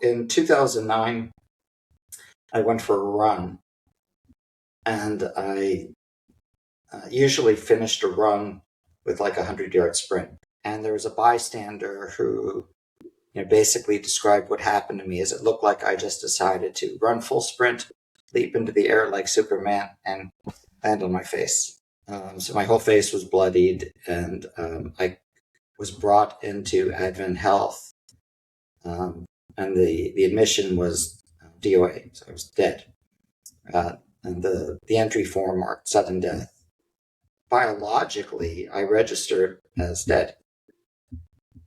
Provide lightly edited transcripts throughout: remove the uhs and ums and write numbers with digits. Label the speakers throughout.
Speaker 1: in 2009, I went for a run, and I usually finished a run with like a 100-yard sprint. And there was a bystander who basically described what happened to me as it looked like I just decided to run full sprint, leap into the air like Superman, and land on my face. So my whole face was bloodied, and I was brought into Advent Health, and the admission was DOA, so I was dead. And the entry form marked sudden death. Biologically, I registered as dead,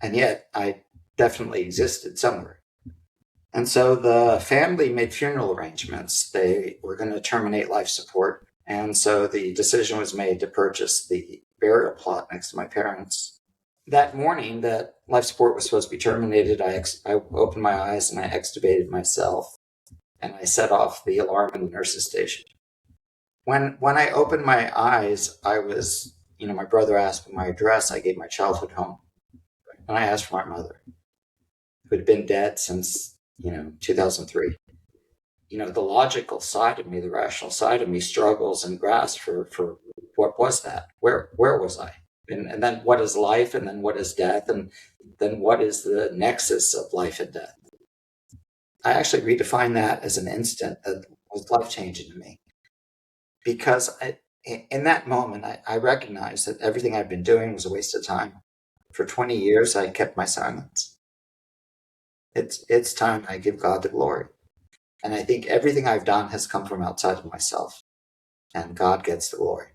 Speaker 1: and yet I definitely existed somewhere. And so the family made funeral arrangements. They were going to terminate life support. And so the decision was made to purchase the burial plot next to my parents. That morning that life support was supposed to be terminated, I opened my eyes and I extubated myself, and I set off the alarm in the nurse's station. When I opened my eyes, I was, my brother asked for my address. I gave my childhood home, and I asked for my mother, who had been dead since 2003. The logical side of me, the rational side of me, struggles and grasps for what was that? Where was I? And then what is life? And then what is death? And then what is the nexus of life and death? I actually redefine that as an instant that was life-changing to me. Because in that moment, I recognized that everything I'd been doing was a waste of time. For 20 years, I kept my silence. It's time I give God the glory. And I think everything I've done has come from outside of myself. And God gets the glory.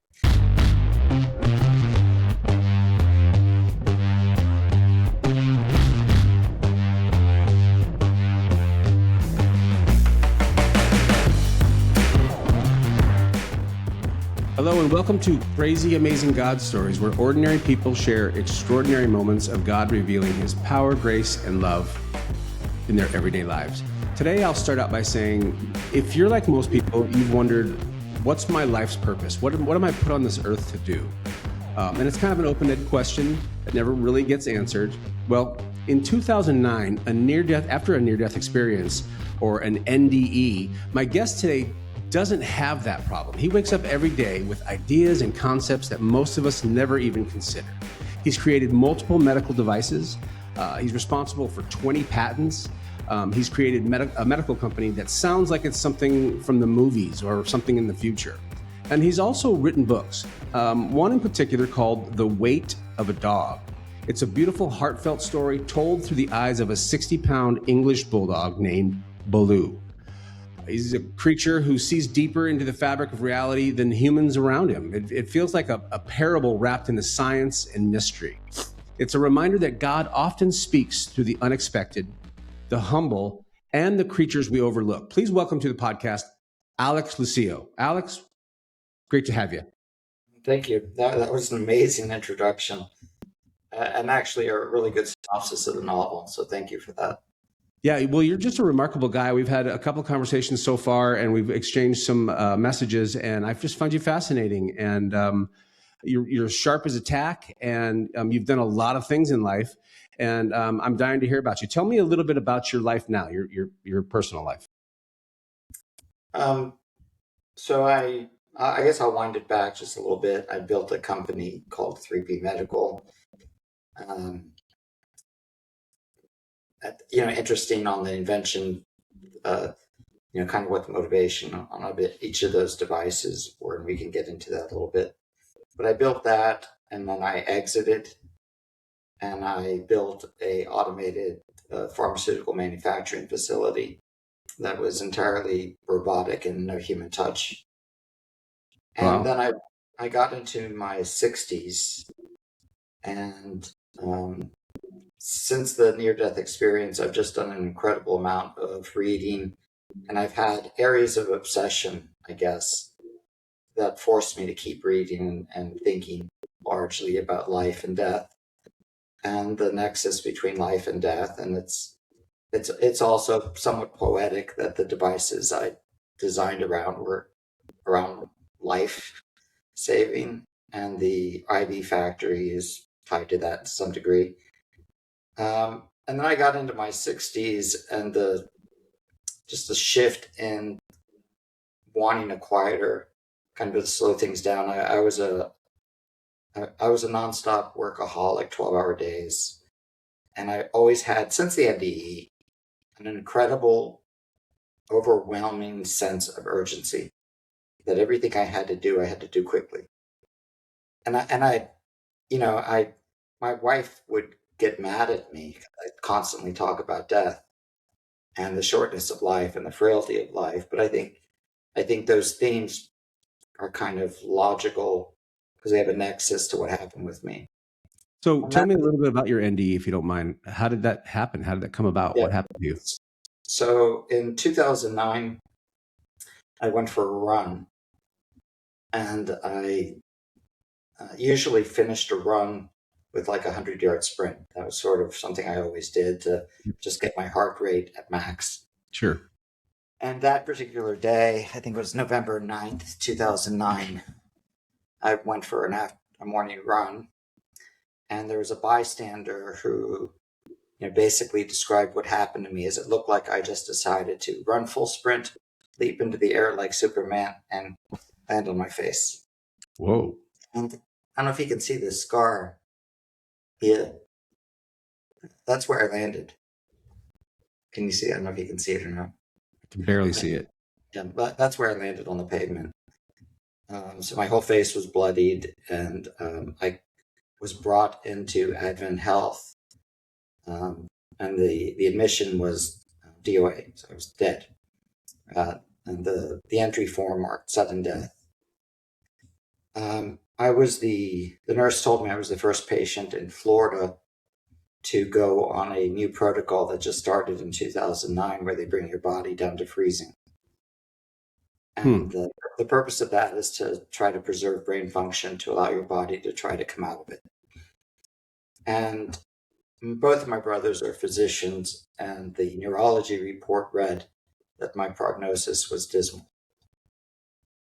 Speaker 2: Hello and welcome to Crazy Amazing God Stories, where ordinary people share extraordinary moments of God revealing His power, grace, and love in their everyday lives. Today, I'll start out by saying, if you're like most people, you've wondered, what's my life's purpose? What am I put on this earth to do? And it's kind of an open-ended question that never really gets answered. Well, in 2009, after a near-death experience, or an NDE, my guest today doesn't have that problem. He wakes up every day with ideas and concepts that most of us never even consider. He's created multiple medical devices. He's responsible for 20 patents. He's created a medical company that sounds like it's something from the movies or something in the future. And he's also written books, one in particular called The Weight of a Dog. It's a beautiful, heartfelt story told through the eyes of a 60-pound English bulldog named Baloo. He's a creature who sees deeper into the fabric of reality than humans around him. It feels like a parable wrapped in the science and mystery. It's a reminder that God often speaks through the unexpected, the humble, and the creatures we overlook. Please welcome to the podcast, Alex Lucio. Alex, great to have you.
Speaker 1: Thank you. That was an amazing introduction, and actually a really good synopsis of the novel. So thank you for that.
Speaker 2: Yeah, well, you're just a remarkable guy. We've had a couple of conversations so far, and we've exchanged some messages, and I just find you fascinating. And you're sharp as a tack, and you've done a lot of things in life. And I'm dying to hear about you. Tell me a little bit about your life now, your personal life.
Speaker 1: So I guess I'll wind it back just a little bit. I built a company called 3P Medical. Interesting on the invention, kind of what the motivation on a bit each of those devices were, and we can get into that a little bit. But I built that, and then I exited, and I built a automated pharmaceutical manufacturing facility that was entirely robotic and no human touch. And then I got into my 60s, and since the near-death experience, I've just done an incredible amount of reading, and I've had areas of obsession, I guess, that forced me to keep reading and thinking largely about life and death and the nexus between life and death. And it's also somewhat poetic that the devices I designed around were around life saving, and the IV factory is tied to that to some degree. then I got into my 60s, and just the shift in wanting a quieter, kind of to slow things down. I was a nonstop workaholic, 12-hour days, and I always had, since the NDE, an incredible, overwhelming sense of urgency that everything I had to do quickly. And I, my wife would get mad at me 'cause I constantly talk about death and the shortness of life and the frailty of life. But I think those themes are kind of logical because they have a nexus to what happened with me.
Speaker 2: So
Speaker 1: And
Speaker 2: tell
Speaker 1: that,
Speaker 2: me a little bit about your NDE, if you don't mind. How did that happen? How did that come about?
Speaker 1: yeah.
Speaker 2: What happened to you?
Speaker 1: So in 2009, I went for a run, and I usually finished a run with like a 100-yard sprint. That was sort of something I always did to just get my heart rate at max.
Speaker 2: Sure.
Speaker 1: And that particular day, I think it was November 9th, 2009, I went for a morning run, and there was a bystander who basically described what happened to me as it looked like I just decided to run full sprint, leap into the air like Superman, and land on my face.
Speaker 2: Whoa.
Speaker 1: And I don't know if you can see this scar. Yeah, that's where I landed. Can you see it? I don't know if you can see it or not.
Speaker 2: I can barely see it.
Speaker 1: Yeah, but that's where I landed on the pavement. So my whole face was bloodied, and I was brought into Advent Health, and the admission was DOA, so I was dead. And the entry form marked sudden death. The nurse told me I was the first patient in Florida to go on a new protocol that just started in 2009, where they bring your body down to freezing. And the purpose of that is to try to preserve brain function to allow your body to try to come out of it. And both of my brothers are physicians, and the neurology report read that my prognosis was dismal.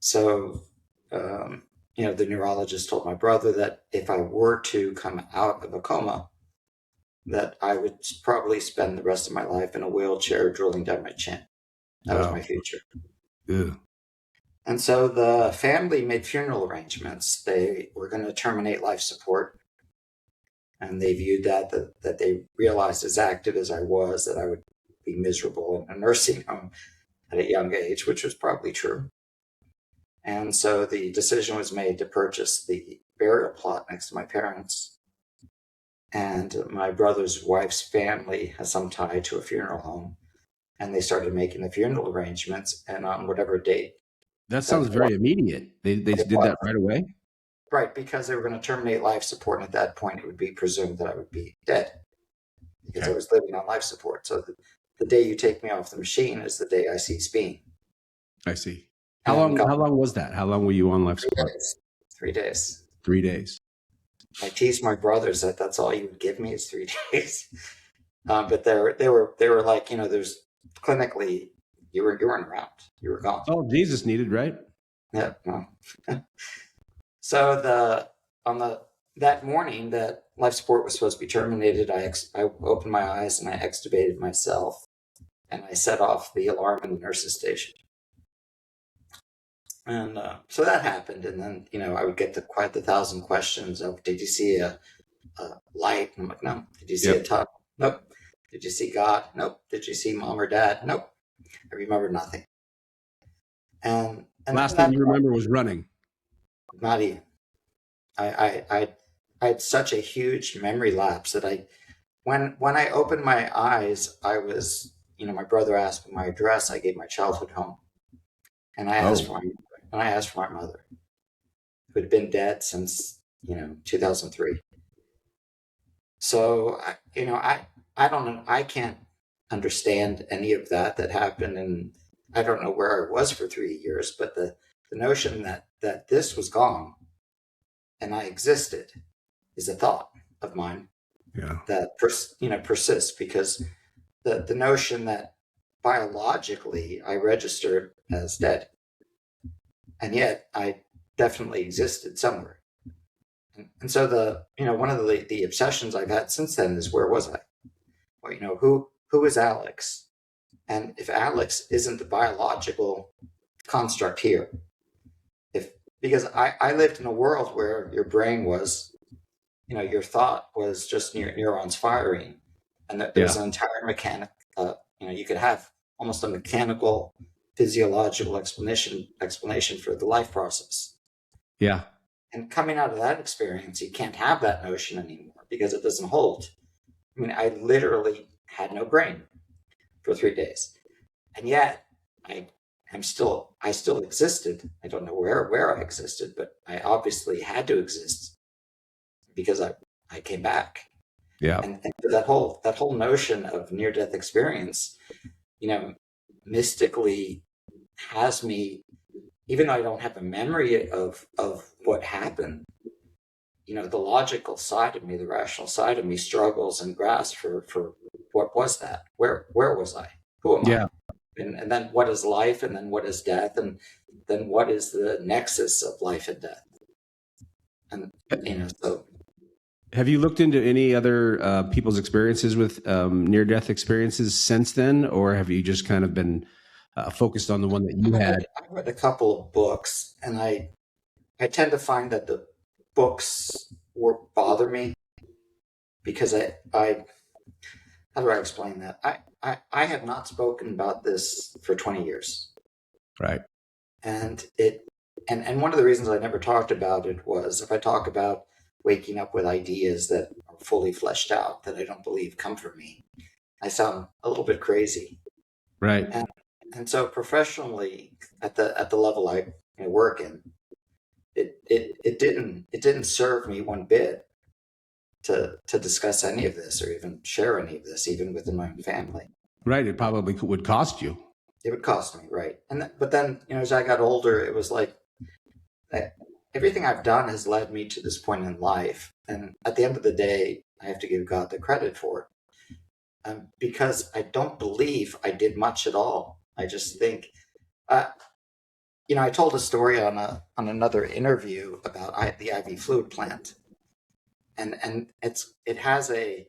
Speaker 1: So, the neurologist told my brother that if I were to come out of a coma, that I would probably spend the rest of my life in a wheelchair drilling down my chin. That was my future.
Speaker 2: Ew.
Speaker 1: And so the family made funeral arrangements. They were going to terminate life support. And they viewed that they realized, as active as I was, that I would be miserable in a nursing home at a young age, which was probably true. And so the decision was made to purchase the burial plot next to my parents. And my brother's wife's family has some tie to a funeral home. And they started making the funeral arrangements, and on whatever date.
Speaker 2: That sounds very immediate. They did that right away?
Speaker 1: Right, because they were going to terminate life support, and at that point it would be presumed that I would be dead because I was living on life support. So the day you take me off the machine is the day I cease being.
Speaker 2: I see. How long was that? How long were you on life support?
Speaker 1: 3 days.
Speaker 2: 3 days.
Speaker 1: I teased my brothers that that's all you would give me is 3 days. But they were like, there's clinically you weren't around. You were gone.
Speaker 2: Oh, Jesus needed, right?
Speaker 1: Yeah. No. So that morning that life support was supposed to be terminated, I opened my eyes and I extubated myself, and I set off the alarm in the nurse's station. And so that happened, and then I would get quite the 1,000 questions of, did you see a light? And I'm like, no. Did you see a tunnel? Nope. Did you see God? Nope. Did you see mom or dad? Nope. I remember nothing. And
Speaker 2: last thing you remember was running.
Speaker 1: Not even. I had such a huge memory lapse that when I opened my eyes, I was, my brother asked for my address. I gave my childhood home, and I asked for my mother, who had been dead since 2003. So I don't know. I can't understand any of that happened, and I don't know where I was for 3 years. But the notion that this was gone and I existed is a thought of mine that persists, because the notion that biologically I registered as dead, and yet I definitely existed somewhere. And so one of the obsessions I've had since then is, where was I? well, who is Alex? And if Alex isn't the biological construct here, because I lived in a world where your brain was, your thought was just neurons firing, and that there was
Speaker 2: Yeah.
Speaker 1: an entire mechanic. You could have almost a mechanical, physiological explanation for the life process.
Speaker 2: Yeah.
Speaker 1: And coming out of that experience, you can't have that notion anymore because it doesn't hold. I mean, I literally had no brain for 3 days, and yet I still existed. I don't know where I existed, but I obviously had to exist because I came back.
Speaker 2: Yeah.
Speaker 1: And that whole notion of near death experience, mystically has me, even though I don't have a memory of what happened, the logical side of me, the rational side of me struggles and grasps for what was that? Where was I? Who am
Speaker 2: Yeah.
Speaker 1: I? And then what is life? And then what is death? And then what is the nexus of life and death? And, so.
Speaker 2: Have you looked into any other people's experiences with near-death experiences since then, or have you just kind of been focused on the one that you had?
Speaker 1: I read a couple of books, and I tend to find that the books bother me because I how do I explain that? I have not spoken about this for 20 years.
Speaker 2: Right.
Speaker 1: And and one of the reasons I never talked about it was if I talk about waking up with ideas that are fully fleshed out that I don't believe come from me, I sound a little bit crazy.
Speaker 2: Right.
Speaker 1: And so professionally at the level I work in, it didn't serve me one bit to discuss any of this or even share any of this, even within my own family.
Speaker 2: Right. It probably would cost you.
Speaker 1: It would cost me, right? But then, as I got older, it was like everything I've done has led me to this point in life, and at the end of the day, I have to give God the credit for it, because I don't believe I did much at all. I just think, I told a story on another interview about the IV fluid plant, and it has a.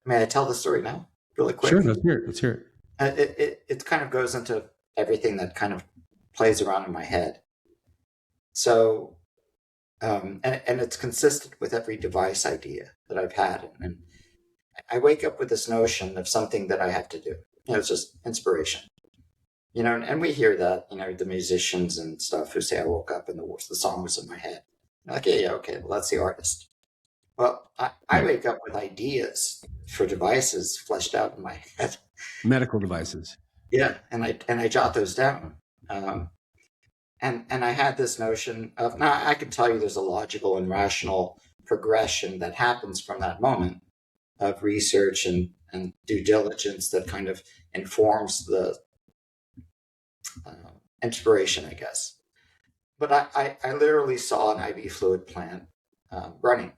Speaker 1: May I tell the story now, really quick?
Speaker 2: Sure, let's hear it. Let's hear
Speaker 1: it. It kind of goes into everything that kind of plays around in my head. So, and it's consistent with every device idea that I've had, and I wake up with this notion of something that I have to do. It's just inspiration. And we hear that, the musicians and stuff who say I woke up and the song was in my head. I'm like, yeah, okay, well, that's the artist. Well, I wake up with ideas for devices fleshed out in my head.
Speaker 2: Medical devices.
Speaker 1: Yeah, and I jot those down. And I had this notion of, now I can tell you there's a logical and rational progression that happens from that moment of research and due diligence that kind of informs the inspiration, I guess. But I literally saw an IV fluid plant running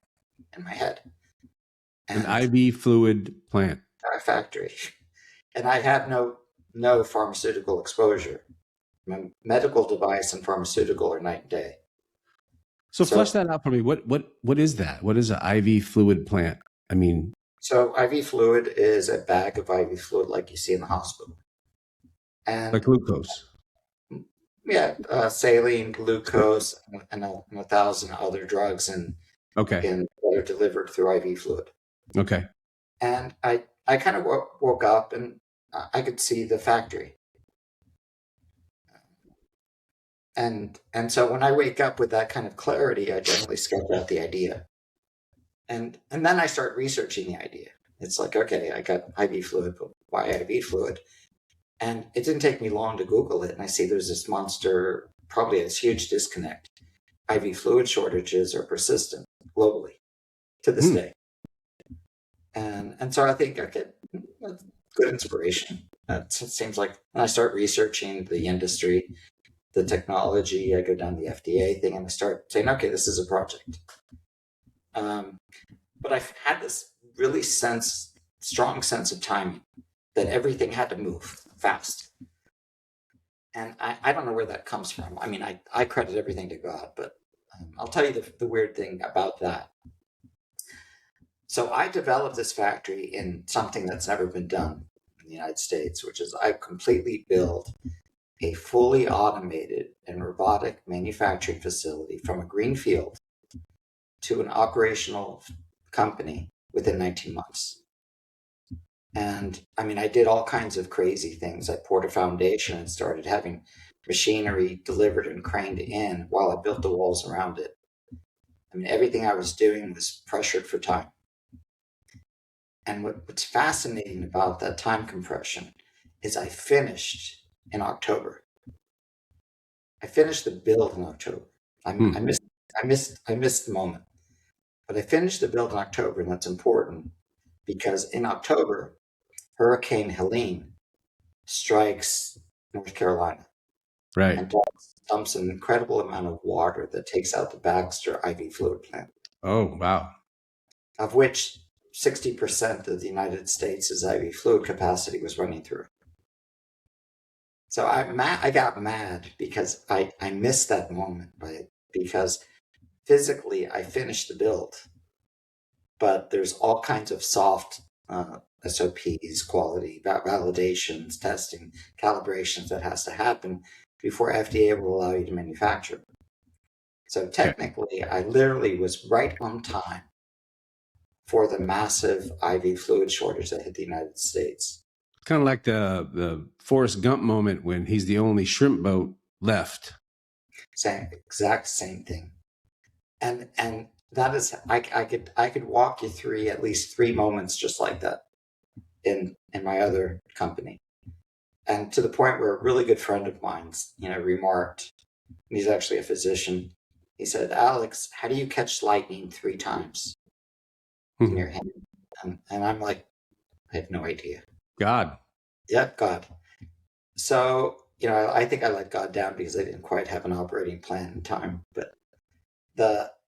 Speaker 1: in my head.
Speaker 2: And an IV fluid plant.
Speaker 1: A factory. And I have no pharmaceutical exposure. My medical device and pharmaceutical are night and day.
Speaker 2: So flesh that out for me. What is that? What is an IV fluid plant? I mean,
Speaker 1: so IV fluid is a bag of IV fluid like you see in the hospital. And
Speaker 2: like glucose.
Speaker 1: Yeah, saline, glucose, and 1,000 other drugs that are delivered through IV fluid.
Speaker 2: Okay.
Speaker 1: And I kind of woke up and I could see the factory. And so when I wake up with that kind of clarity, I generally sketch out the idea. And then I start researching the idea. It's like, okay, I got IV fluid, but why IV fluid? And it didn't take me long to Google it. And I see there's this monster, probably this huge disconnect. IV fluid shortages are persistent globally to this day. And so I think, okay, that's good inspiration. It seems like when I start researching the industry, the technology, I go down the FDA thing and I start saying, okay, this is a project. But I've had this really strong sense of timing that everything had to move fast. And I don't know where that comes from. I mean, I credit everything to God, but I'll tell you the weird thing about that. So I developed this factory in something that's never been done in the United States, which is I completely built a fully automated and robotic manufacturing facility from a green field to an operational company within 19 months. And I mean, I did all kinds of crazy things. I poured a foundation and started having machinery delivered and craned in while I built the walls around it. I mean, everything I was doing was pressured for time. And what's fascinating about that time compression is I finished in October. I finished the build in October. I missed the moment, but I finished the build in October, and that's important because in October, Hurricane Helene strikes North Carolina
Speaker 2: Right.
Speaker 1: and dumps an incredible amount of water that takes out the Baxter IV fluid plant,
Speaker 2: Oh, wow.
Speaker 1: of which 60% of the United States' IV fluid capacity was running through. So I got mad because I missed that moment, because physically I finished the build, but there's all kinds of soft SOPs, quality validations, testing, calibrations that has to happen before FDA will allow you to manufacture. So technically, I literally was right on time for the massive IV fluid shortage that hit the United States.
Speaker 2: Kind of like the Forrest Gump moment when he's the only shrimp boat left.
Speaker 1: Exact same thing. And that is, I could walk you through at least 3 moments just like that in my other company. And to the point where a really good friend of mine, remarked, and he's actually a physician, he said, "Alex, how do you catch lightning 3 times in your hand?" And I'm like, I have no idea.
Speaker 2: God.
Speaker 1: Yeah, God. So, I think I let God down because I didn't quite have an operating plan in time. But that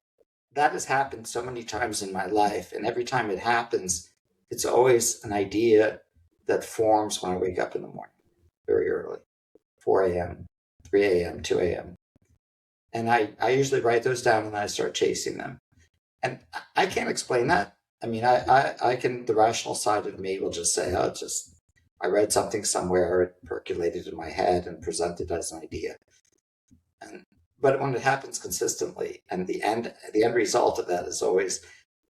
Speaker 1: has happened so many times in my life. And every time it happens, it's always an idea that forms when I wake up in the morning, very early, 4 a.m., 3 a.m., 2 a.m. And I usually write those down and then I start chasing them. And I can't explain that. I mean, I can, the rational side of me will just say, oh, I read something somewhere, it percolated in my head and presented as an idea. But when it happens consistently, and the end result of that is always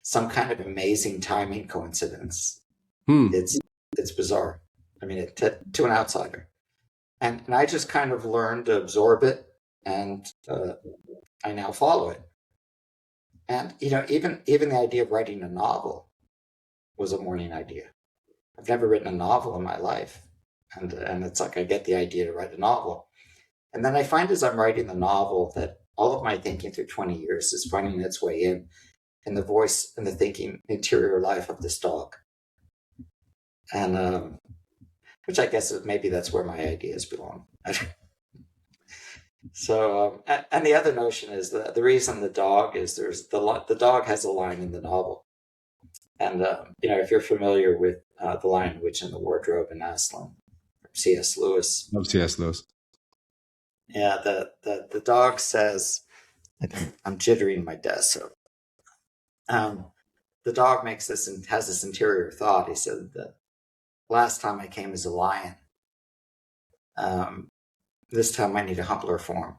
Speaker 1: some kind of amazing timing coincidence. It's bizarre. I mean, to an outsider. And I just kind of learned to absorb it, and I now follow it. And even the idea of writing a novel was a morning idea. I've never written a novel in my life, and it's like I get the idea to write a novel, and then I find as I'm writing the novel that all of my thinking through 20 years is finding its way in the voice and the thinking interior life of this dog, and which I guess maybe that's where my ideas belong. So, and the other notion is that the reason the dog is the dog has a line in the novel. And, if you're familiar with The Lion, Witch, and the Wardrobe in Aslan from C.S. Lewis.
Speaker 2: Love C.S. Lewis.
Speaker 1: Yeah, the dog says, I'm jittering my desk. So the dog has this interior thought. He said, the last time I came as a lion, this time I need a humbler form.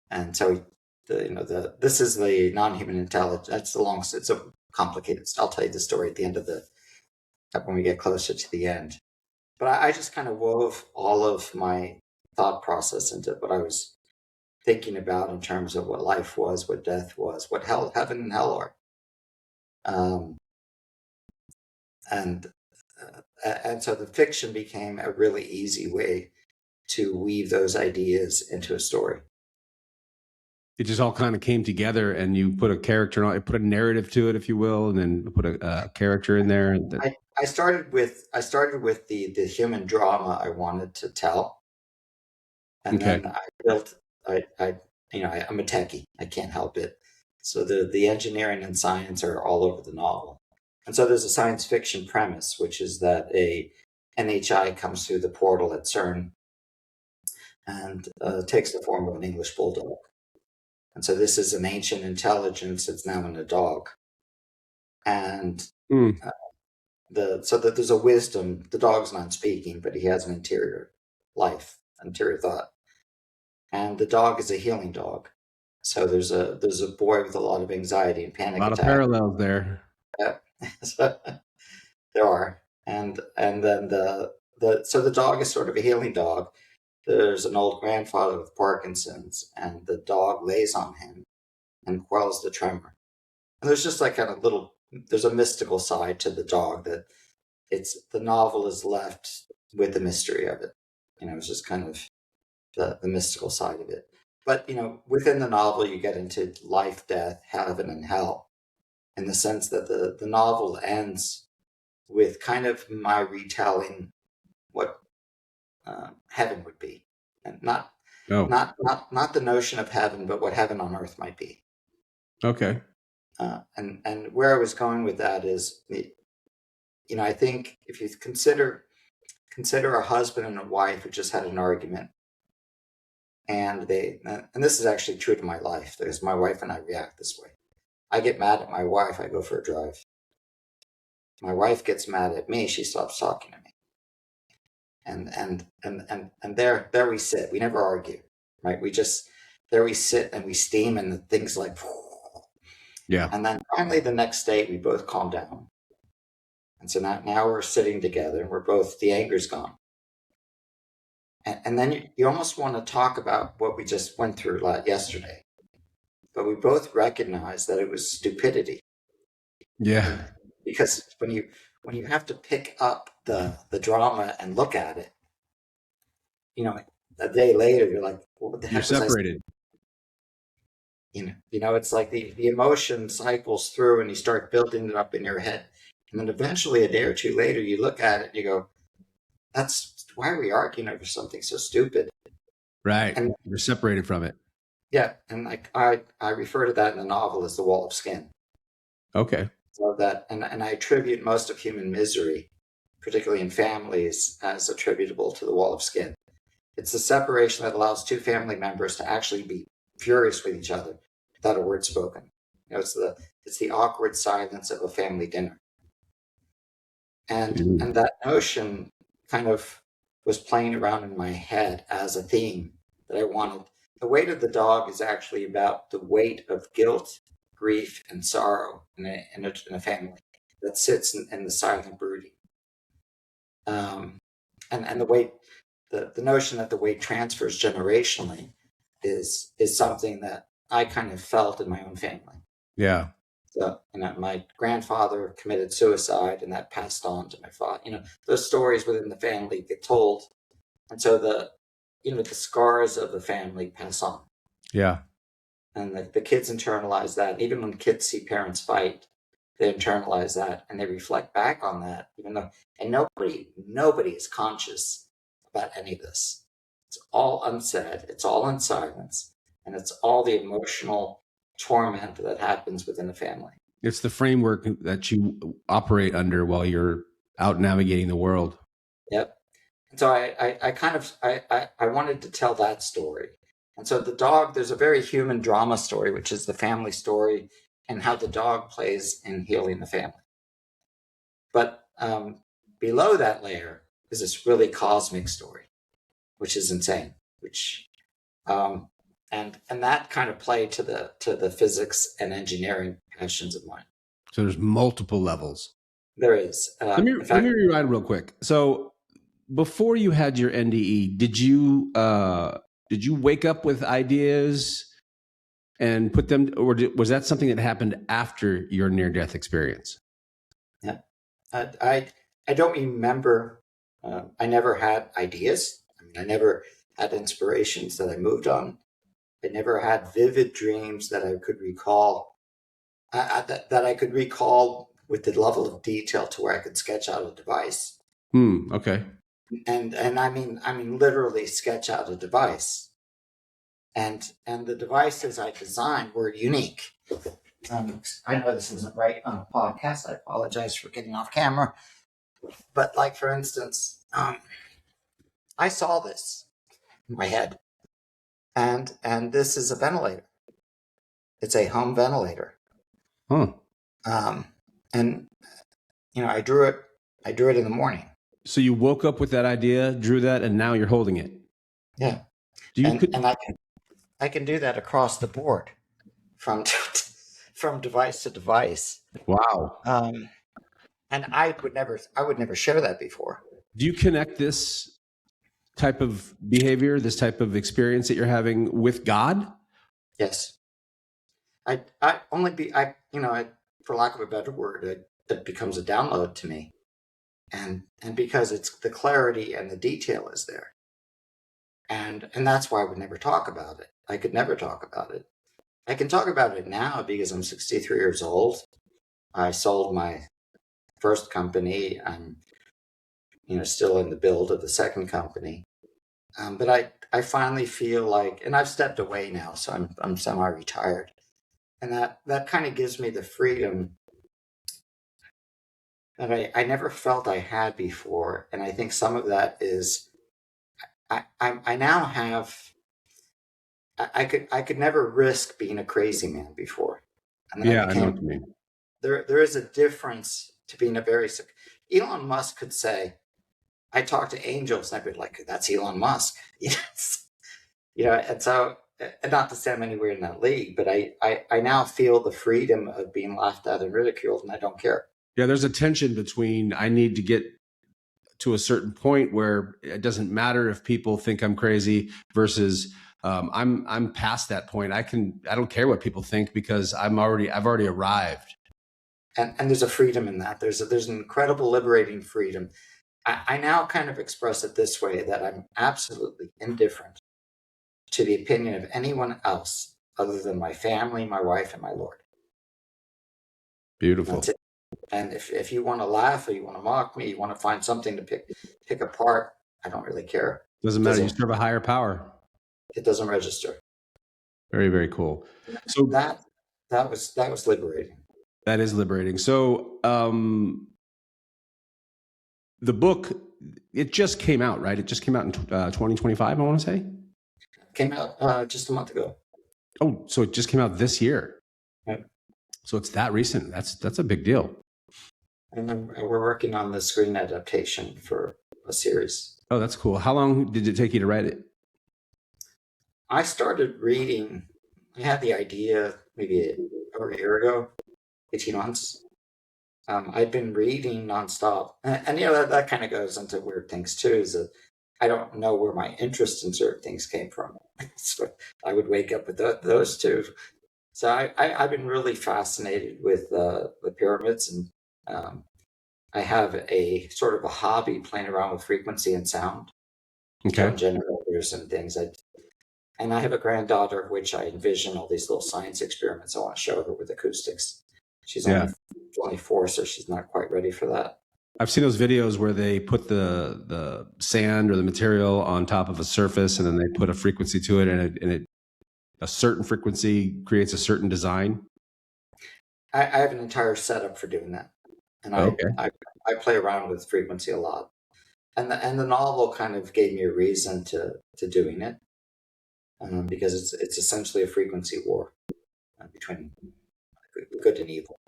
Speaker 1: And so, this is the non-human intelligence. It's a complicated. I'll tell you the story at the end of when we get closer to the end. But I just kind of wove all of my thought process into what I was thinking about in terms of what life was, what death was, what heaven and hell are. And so the fiction became a really easy way to weave those ideas into a story.
Speaker 2: It just all kind of came together, and you put a character on it, put a narrative to it, if you will, and then put a character in there.
Speaker 1: I started with the human drama I wanted to tell, and then I built. I'm a techie. I can't help it. So the engineering and science are all over the novel, and so there's a science fiction premise, which is that a NHI comes through the portal at CERN and takes the form of an English bulldog. And so this is an ancient intelligence. It's now in a dog. And
Speaker 2: Mm.
Speaker 1: so that there's a wisdom. The dog's not speaking, but he has an interior life, interior thought. And the dog is a healing dog. So there's a boy with a lot of anxiety and
Speaker 2: A
Speaker 1: panic
Speaker 2: lot of
Speaker 1: attack.
Speaker 2: parallels there.
Speaker 1: So there are, and then so the dog is sort of a healing dog. There's an old grandfather with Parkinson's, and the dog lays on him and quells the tremor. And there's just like kind of there's a mystical side to the dog that the novel is left with the mystery of it. It's just kind of the mystical side of it. But, within the novel, you get into life, death, heaven, and hell, in the sense that the novel ends with kind of my retelling what heaven would be, and not
Speaker 2: Oh,
Speaker 1: not the notion of heaven, but what heaven on earth might be.
Speaker 2: okay.
Speaker 1: And where I was going with that is, I think if you consider a husband and a wife who just had an argument, and this is actually true to my life, because my wife and I react this way. I get mad at my wife, I go for a drive. My wife gets mad at me, she stops talking to me. And there we sit. We never argue, right? There we sit and we steam, and the things like,
Speaker 2: Yeah.
Speaker 1: and then finally the next day we both calm down. And so now we're sitting together, and the anger's gone. And then you almost want to talk about what we just went through yesterday. But we both recognize that it was stupidity.
Speaker 2: Yeah.
Speaker 1: Because when you have to pick up the drama and look at it, a day later you're like, well, what the
Speaker 2: You're
Speaker 1: heck was I
Speaker 2: separated.
Speaker 1: It's like the emotion cycles through, and you start building it up in your head. And then eventually a day or two later, you look at it and you go, why are we arguing over something so stupid?
Speaker 2: Right.
Speaker 1: And
Speaker 2: you're separated from it.
Speaker 1: yeah. And like, I refer to that in the novel as the wall of skin.
Speaker 2: Okay.
Speaker 1: So that, and I attribute most of human misery, particularly in families, as attributable to the wall of skin. It's the separation that allows two family members to actually be furious with each other without a word spoken. It's the awkward silence of a family dinner. And that notion kind of was playing around in my head as a theme that I wanted. The weight of the dog is actually about the weight of guilt, grief, and sorrow in a family that sits in the silent brooding. And the weight, the notion that the weight transfers generationally is something that I kind of felt in my own family.
Speaker 2: Yeah.
Speaker 1: So, my grandfather committed suicide, and that passed on to my father. Those stories within the family get told, and so the scars of the family pass on.
Speaker 2: Yeah.
Speaker 1: And the kids internalize that. Even when kids see parents fight, they internalize that, and they reflect back on that. And nobody is conscious about any of this. It's all unsaid. It's all in silence, and it's all the emotional torment that happens within the family.
Speaker 2: It's the framework that you operate under while you're out navigating the world.
Speaker 1: Yep. And so I wanted to tell that story. And so the dog, there's a very human drama story, which is the family story and how the dog plays in healing the family. But below that layer is this really cosmic story, which is insane, and that kind of played to the physics and engineering passions of mine.
Speaker 2: So there's multiple levels.
Speaker 1: There is.
Speaker 2: Let me rewind real quick. So before you had your NDE, did you wake up with ideas and put them, or was that something that happened after your near-death experience?
Speaker 1: Yeah, I don't remember. I never had ideas. I never had inspirations that I moved on. I never had vivid dreams that I could recall. That I could recall with the level of detail to where I could sketch out a device.
Speaker 2: Okay.
Speaker 1: And I mean literally sketch out a device. And the devices I designed were unique. I know this isn't right on a podcast. I apologize for getting off camera. But like, for instance, I saw this in my head. And this is a ventilator. It's a home ventilator.
Speaker 2: Huh.
Speaker 1: And, I drew it in the morning.
Speaker 2: So you woke up with that idea, drew that, and now you're holding it.
Speaker 1: Yeah.
Speaker 2: Do you
Speaker 1: And I can do that across the board from from device to device.
Speaker 2: Wow.
Speaker 1: And I would never share that before.
Speaker 2: Do you connect this type of behavior, this type of experience that you're having with God?
Speaker 1: Yes. I only be, for lack of a better word, it becomes a download to me. And because it's the clarity and the detail is there. And that's why I would never talk about it. I could never talk about it. I can talk about it now because I'm 63 years old. I sold my first company. I'm, still in the build of the second company. But I finally feel like, and I've stepped away now, so I'm semi-retired. And that kind of gives me the freedom that I never felt I had before. And I think some of that is I now have, I could never risk being a crazy man before. And then
Speaker 2: Yeah, I know what you mean.
Speaker 1: there is a difference to being a very, Elon Musk could say, I talk to angels, and I'd be like, that's Elon Musk. And so, and not to say I'm anywhere in that league, but I now feel the freedom of being laughed at and ridiculed, and I don't care.
Speaker 2: Yeah, there's a tension between I need to get to a certain point where it doesn't matter if people think I'm crazy versus I'm past that point. I don't care what people think because I've already arrived.
Speaker 1: And there's a freedom in that. There's an incredible liberating freedom. I now kind of express it this way, that I'm absolutely indifferent to the opinion of anyone else other than my family, my wife, and my Lord.
Speaker 2: Beautiful.
Speaker 1: That's it. And if you want to laugh or you want to mock me, you want to find something to pick apart, I don't really care.
Speaker 2: Doesn't matter. You serve a higher power.
Speaker 1: It doesn't register.
Speaker 2: Very, very cool. So
Speaker 1: that was liberating.
Speaker 2: That is liberating. So the book, it just came out, right? It just came out in 2025, I want to say.
Speaker 1: Came out just a month ago.
Speaker 2: Oh, so it just came out this year.
Speaker 1: Yep.
Speaker 2: So it's that recent. That's a big deal.
Speaker 1: And we're working on the screen adaptation for a series.
Speaker 2: Oh, that's cool. How long did it take you to write it?
Speaker 1: I started reading. I had the idea maybe over a year ago, 18 months. I'd been reading nonstop. And that kind of goes into weird things too, is that I don't know where my interest in certain things came from. So I would wake up with those two. So I've been really fascinated with the pyramids, and I have a sort of a hobby playing around with frequency and sound,
Speaker 2: Okay.
Speaker 1: generators and things. And I have a granddaughter, which I envision all these little science experiments I want to show her with acoustics. She's only 24, so she's not quite ready for that.
Speaker 2: I've seen those videos where they put the sand or the material on top of a surface, and then they put a frequency to it, and a certain frequency creates a certain design.
Speaker 1: I have an entire setup for doing that, and I play around with frequency a lot. And the novel kind of gave me a reason to doing it, because it's essentially a frequency war between good and evil.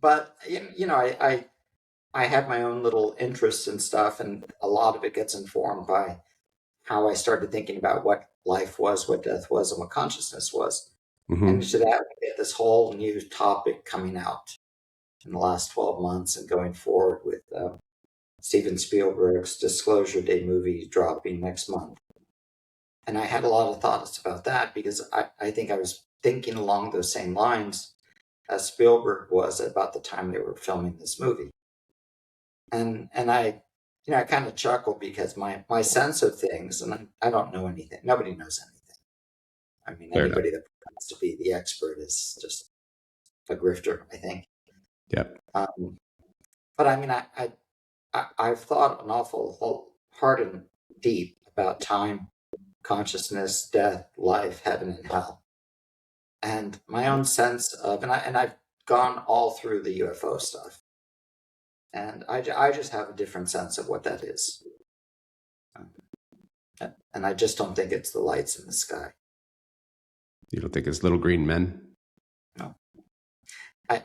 Speaker 1: But I have my own little interests and stuff, and a lot of it gets informed by how I started thinking about what life was, what death was, and what consciousness was. Mm-hmm. And to that, we get this whole new topic coming out in the last 12 months and going forward with Steven Spielberg's Disclosure Day movie dropping next month. And I had a lot of thoughts about that because I think I was thinking along those same lines as Spielberg was about the time they were filming this movie. And I kind of chuckled because my sense of things, and I don't know anything. Nobody knows anything. I mean, anybody that wants to be the expert is just a grifter, I think.
Speaker 2: Yep.
Speaker 1: But I mean, I've thought an awful hard and deep about time, consciousness, death, life, heaven, and hell, and my own sense of, and I've gone all through the UFO stuff, and I just have a different sense of what that is, and I just don't think it's the lights in the sky.
Speaker 2: You don't think it's little green men?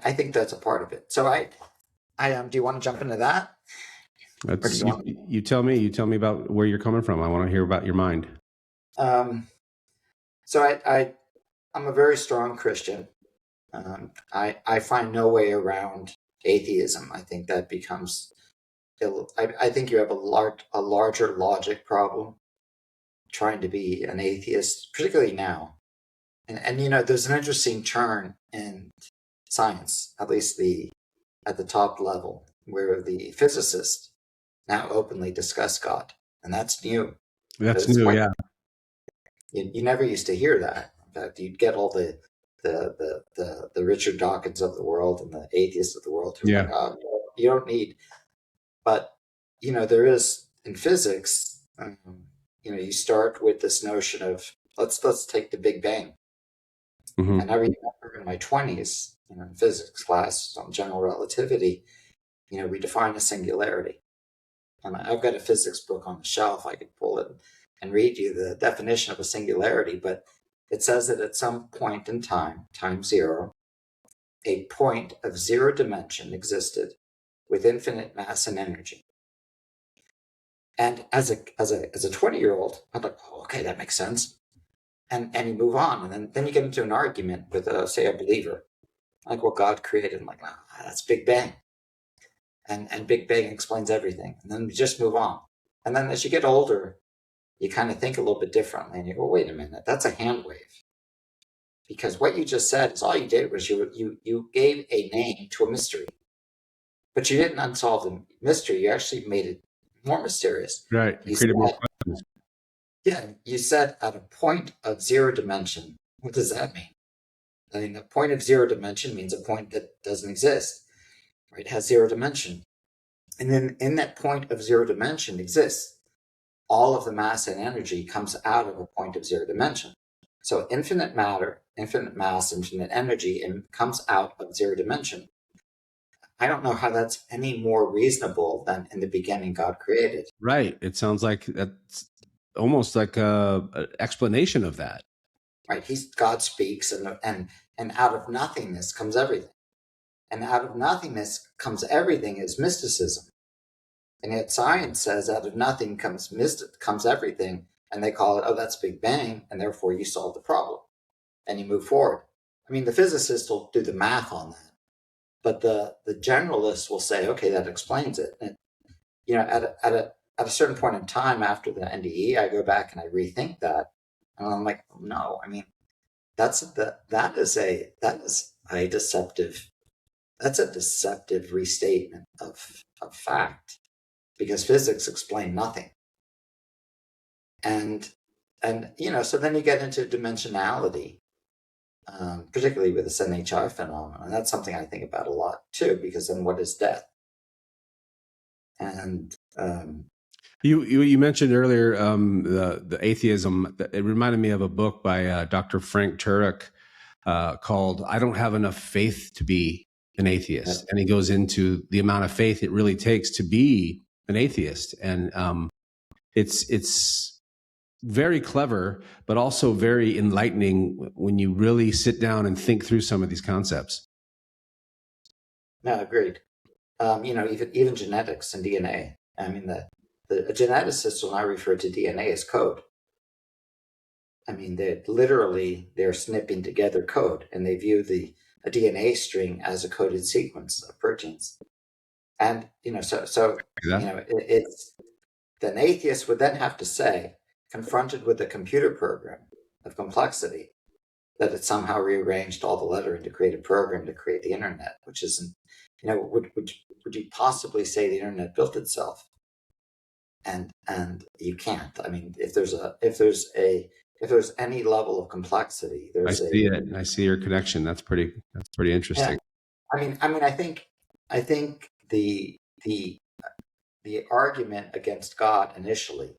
Speaker 1: I think that's a part of it. So do you want to jump into that?
Speaker 2: That's you tell me. You tell me about where you're coming from. I want to hear about your mind.
Speaker 1: So I'm a very strong Christian. I find no way around atheism. I think that becomes I think you have a larger logic problem trying to be an atheist, particularly now. And there's an interesting turn in science, at least at the top level, where the physicists now openly discuss God, and that's new.
Speaker 2: That's new, yeah.
Speaker 1: You never used to hear that. In fact, you'd get all the Richard Dawkins of the world and the atheists of the world who are like, oh, you don't need. But there is in physics. You start with this notion of let's take the Big Bang. Mm-hmm. And I remember in my 20s, in physics class on general relativity, we define a singularity. And I've got a physics book on the shelf. I could pull it and read you the definition of a singularity, but it says that at some point in time zero, a point of zero dimension existed with infinite mass and energy. And as a 20-year-old, I'm like, oh, okay, that makes sense. And you move on, and then you get into an argument with, say, a believer, like what God created. I'm like, that's Big Bang. And Big Bang explains everything. And then we just move on. And then as you get older, you kind of think a little bit differently. And you go, wait a minute, that's a hand wave. Because what you just said is all you did was you gave a name to a mystery. But you didn't unsolve the mystery. You actually made it more mysterious.
Speaker 2: Right. You created more questions.
Speaker 1: Yeah. You said at a point of zero dimension. What does that mean? I mean, a point of zero dimension means a point that doesn't exist. Right? It has zero dimension. And then in that point of zero dimension exists, all of the mass and energy comes out of a point of zero dimension. So infinite matter, infinite mass, infinite energy, and comes out of zero dimension. I don't know how that's any more reasonable than in the beginning God created.
Speaker 2: Right. It sounds like that's almost like an explanation of that.
Speaker 1: Right. God speaks, and out of nothingness comes everything. And out of nothingness comes everything is mysticism. And yet science says out of nothing comes everything, and they call it, oh, that's Big Bang, and therefore you solve the problem, and you move forward. I mean, the physicists will do the math on that, but the generalists will say, okay, that explains it. And at a certain point in time after the NDE, I go back and I rethink that, and I'm like, no, I mean, that's a deceptive restatement of fact, because physics explain nothing. And so then you get into dimensionality, particularly with this NHI phenomenon. And that's something I think about a lot too, because then what is death? And
Speaker 2: you mentioned earlier the atheism. It reminded me of a book by Dr. Frank Turek called "I Don't Have Enough Faith to Be an Atheist," and he goes into the amount of faith it really takes to be an atheist, and it's very clever, but also very enlightening when you really sit down and think through some of these concepts.
Speaker 1: No, agreed. Even genetics and DNA. I mean, a geneticist will now refer to DNA as code. I mean, they're snipping together code, and they view a DNA string as a coded sequence of proteins. And it's an atheist would then have to say, confronted with a computer program of complexity, that it somehow rearranged all the lettering to create a program to create the internet, which isn't. Would you possibly say the internet built itself? And you can't. I mean, if there's any level of complexity,
Speaker 2: I see it. I see your connection. That's pretty interesting.
Speaker 1: Yeah. I mean, I think the argument against God initially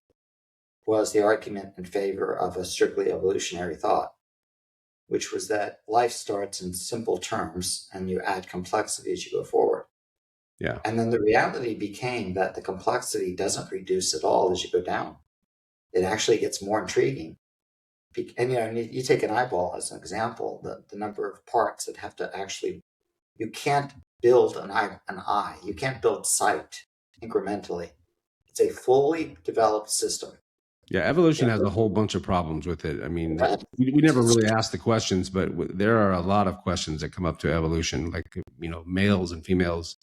Speaker 1: was the argument in favor of a strictly evolutionary thought, which was that life starts in simple terms and you add complexity as you go forward.
Speaker 2: Yeah.
Speaker 1: And then the reality became that the complexity doesn't reduce at all as you go down. It actually gets more intriguing. And you take an eyeball as an example, the number of parts that have to actually You can't build an eye. You can't build sight incrementally. It's a fully developed system.
Speaker 2: Yeah, evolution has a whole bunch of problems with it. I mean, we never really ask the questions, but there are a lot of questions that come up to evolution, like, males and females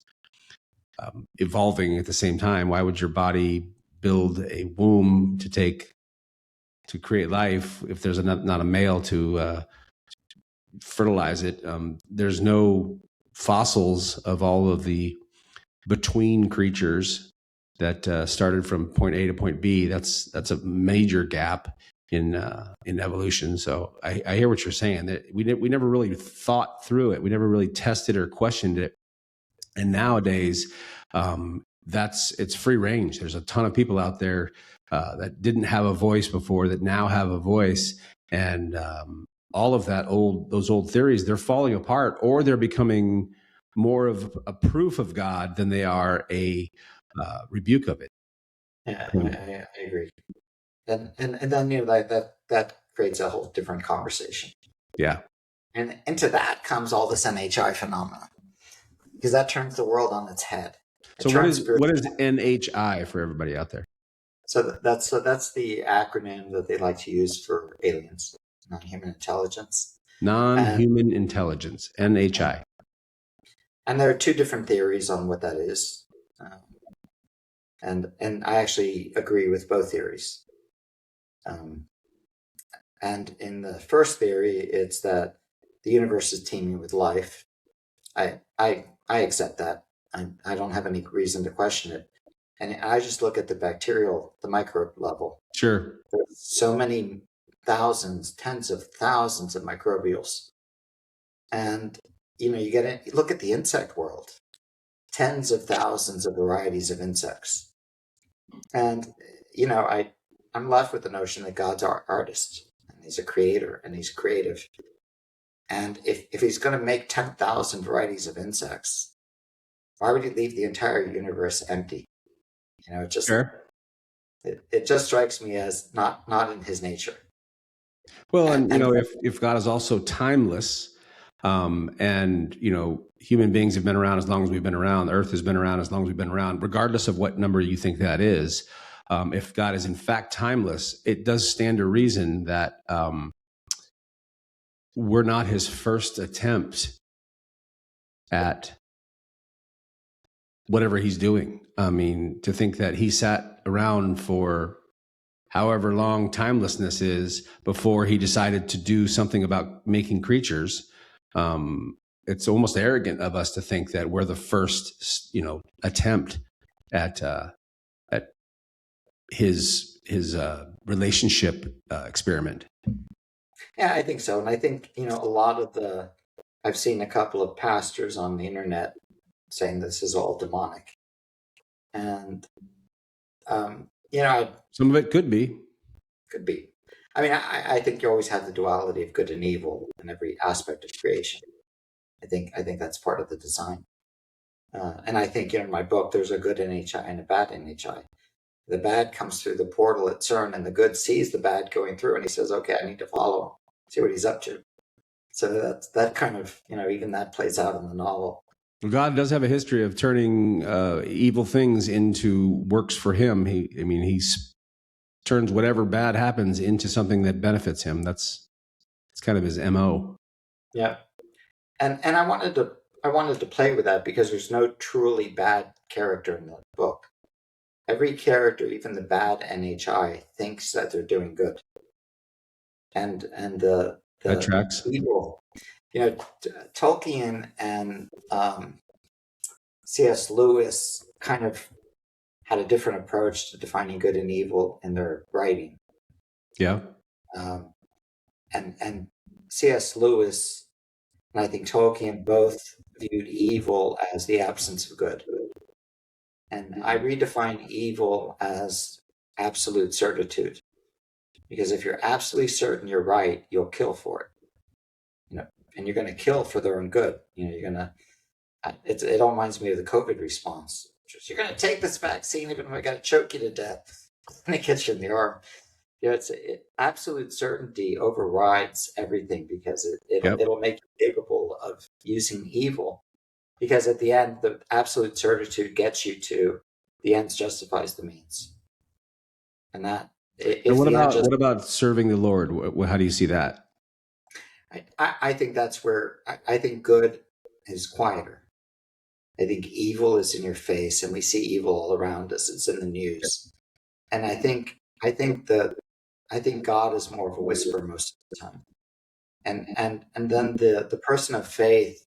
Speaker 2: evolving at the same time. Why would your body build a womb to create life if there's not a male to fertilize it? There's no fossils of all of the between creatures that started from point A to point B. That's a major gap in evolution. So I hear what you're saying, that we never really thought through it. We never really tested or questioned it. And nowadays, it's free range. There's a ton of people out there that didn't have a voice before that now have a voice, and all of those old theories, they're falling apart, or they're becoming more of a proof of God than they are a rebuke of it.
Speaker 1: Yeah, I agree. And then that creates a whole different conversation.
Speaker 2: Yeah.
Speaker 1: And into that comes all this NHI phenomena, because that turns the world on its head.
Speaker 2: So what is NHI for everybody out there?
Speaker 1: So that's the acronym that they like to use for aliens, non-human intelligence.
Speaker 2: Non-human intelligence, NHI.
Speaker 1: And there are two different theories on what that is. And I actually agree with both theories. And in the first theory, it's that the universe is teeming with life. I accept that. I don't have any reason to question it. And I just look at the microbe level.
Speaker 2: Sure.
Speaker 1: There's so many thousands, tens of thousands of microbials. And, you look at the insect world, tens of thousands of varieties of insects. And, I'm left with the notion that God's our artist, and he's a creator, and he's creative. And if he's going to make 10,000 varieties of insects, why would he leave the entire universe empty? It just it just strikes me as not in his nature.
Speaker 2: Well, and if God is also timeless, and human beings have been around as long as we've been around, the Earth has been around as long as we've been around, regardless of what number you think that is. If God is in fact timeless, it does stand to reason that we're not his first attempt at whatever he's doing. I mean, to think that he sat around for however long timelessness is before he decided to do something about making creatures, it's almost arrogant of us to think that we're the first, attempt at his relationship experiment.
Speaker 1: Yeah, I think so. And I think, a lot of I've seen a couple of pastors on the internet saying this is all demonic. And,
Speaker 2: some of it could be.
Speaker 1: Could be. I mean, I think you always have the duality of good and evil in every aspect of creation. I think that's part of the design. And I think in my book, there's a good NHI and a bad NHI. The bad comes through the portal at CERN, and the good sees the bad going through, and he says, okay, I need to follow him, see what he's up to. So that kind of, even that plays out in the novel.
Speaker 2: Well, God does have a history of turning evil things into works for him. He turns whatever bad happens into something that benefits him. It's kind of his MO.
Speaker 1: Yeah. And I wanted to play with that because there's no truly bad character in the book. Every character, even the bad NHI, thinks that they're doing good. And the
Speaker 2: that tracks.
Speaker 1: Evil, Tolkien and C.S. Lewis kind of had a different approach to defining good and evil in their writing.
Speaker 2: Yeah.
Speaker 1: And C.S. Lewis and I think Tolkien both viewed evil as the absence of good. And I redefine evil as absolute certitude. Because if you're absolutely certain you're right, you'll kill for it. And you're going to kill for their own good. You're going to, it all reminds me of the COVID response. You're going to take this vaccine even if I got to choke you to death. And it gets you in the arm. Absolute certainty overrides everything because it'll make you capable of using evil because at the end, the absolute certitude gets you to the ends justifies the means. And that,
Speaker 2: And
Speaker 1: if the end just,
Speaker 2: what about serving the Lord? How do you see that?
Speaker 1: I think that's where I think good is quieter. I think evil is in your face, and we see evil all around us. It's in the news. And I think God is more of a whisper most of the time. And then the person of faith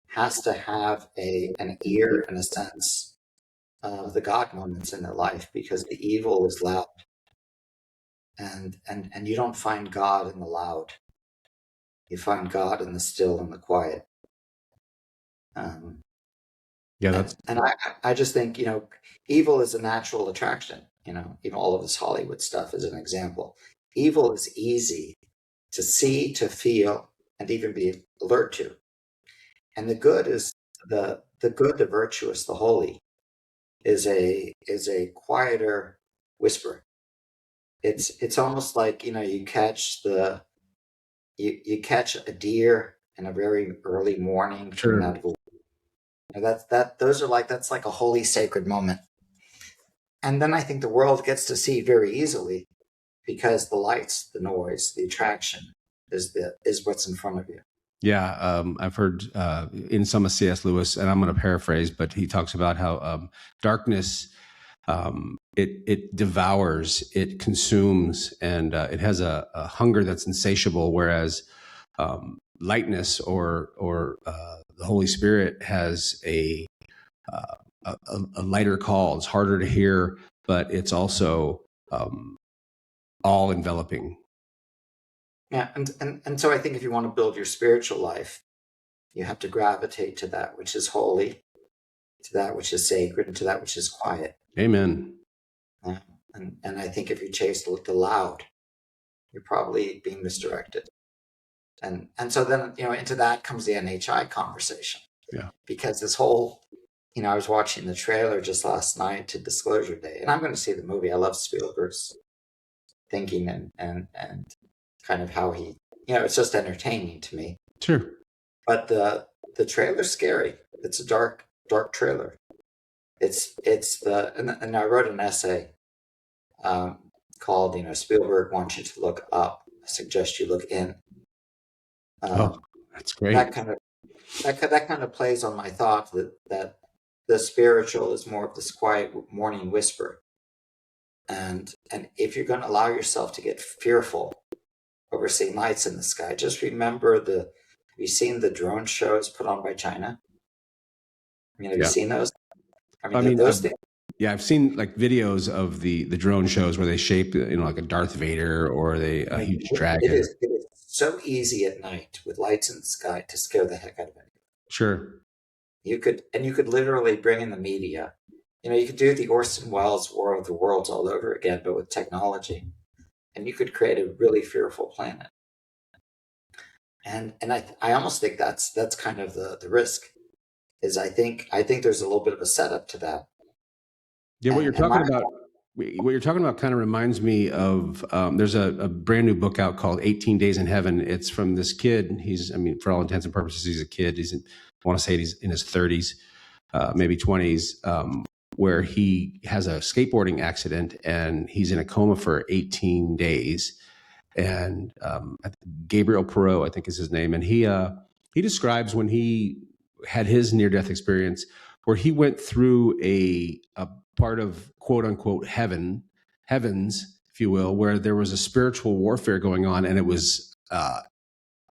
Speaker 1: has to have an ear and a sense of the God moments in their life, because the evil is loud, and you don't find God in the loud. You find God in the still and the quiet. Um,
Speaker 2: Yeah,
Speaker 1: and
Speaker 2: that's
Speaker 1: and I just think, evil is a natural attraction. Even all of this Hollywood stuff is an example. Evil is easy to see, to feel, and even be alert to. And the good is the good, the virtuous, the holy is a quieter whisper. It's almost like, you catch a deer in a very early morning coming
Speaker 2: sure.
Speaker 1: out of a, that's like a holy sacred moment. And then I think the world gets to see very easily, because the lights, the noise, the attraction is what's in front of you.
Speaker 2: Yeah, I've heard in some of C.S. Lewis, and I'm going to paraphrase, but he talks about how darkness it devours, it consumes, and it has a hunger that's insatiable. Whereas lightness or the Holy Spirit has uh, a lighter call. It's harder to hear, but it's also all enveloping.
Speaker 1: Yeah, and so I think if you want to build your spiritual life, you have to gravitate to that which is holy, to that which is sacred, and to that which is quiet.
Speaker 2: Amen.
Speaker 1: Uh, and I think if you chase the loud, you're probably being misdirected. And so then, into that comes the NHI conversation,
Speaker 2: Yeah.
Speaker 1: because this whole, I was watching the trailer just last night to Disclosure Day, and I'm going to see the movie. I love Spielberg's thinking and kind of how he, it's just entertaining to me.
Speaker 2: Sure.
Speaker 1: But the trailer's scary. It's a dark trailer. And I wrote an essay called, Spielberg wants you to look up. I suggest you look in.
Speaker 2: Oh, that's great.
Speaker 1: That kind of plays on my thought that the spiritual is more of this quiet morning whisper. And if you're going to allow yourself to get fearful over seeing lights in the sky, just remember have you seen the drone shows put on by China? Have you seen those?
Speaker 2: I mean,
Speaker 1: those things.
Speaker 2: I've seen like videos of the drone shows where they shape, like a Darth Vader or a huge dragon.
Speaker 1: It is so easy at night with lights in the sky to scare the heck out of anyone.
Speaker 2: Sure.
Speaker 1: You could literally bring in the media. You could do the Orson Welles War of the Worlds all over again, but with technology, and you could create a really fearful planet. And I almost think that's kind of the risk. Is I think there's a little bit of a setup to that.
Speaker 2: Yeah, what you're talking about kind of reminds me of there's a brand new book out called 18 Days in Heaven. It's from this kid. For all intents and purposes, he's a kid. I want to say he's in his 30s, maybe 20s, where he has a skateboarding accident and he's in a coma for 18 days. And Gabriel Perot, I think is his name. And he describes when he had his near-death experience where he went through a part of quote unquote heavens, if you will, where there was a spiritual warfare going on, and it was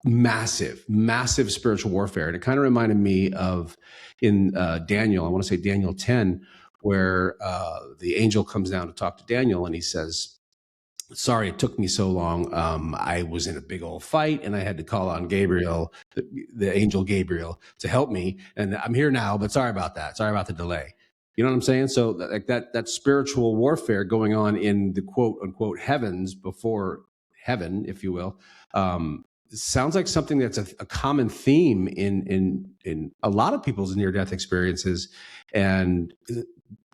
Speaker 2: massive spiritual warfare. And it kind of reminded me of in Daniel, I want to say Daniel 10, where the angel comes down to talk to Daniel, and he says, sorry it took me so long. I was in a big old fight and I had to call on Gabriel, the angel Gabriel, to help me. And I'm here now, but sorry about that. Sorry about the delay. You know what I'm saying? So like that spiritual warfare going on in the quote unquote heavens before heaven, if you will, sounds like something that's a common theme in a lot of people's near-death experiences and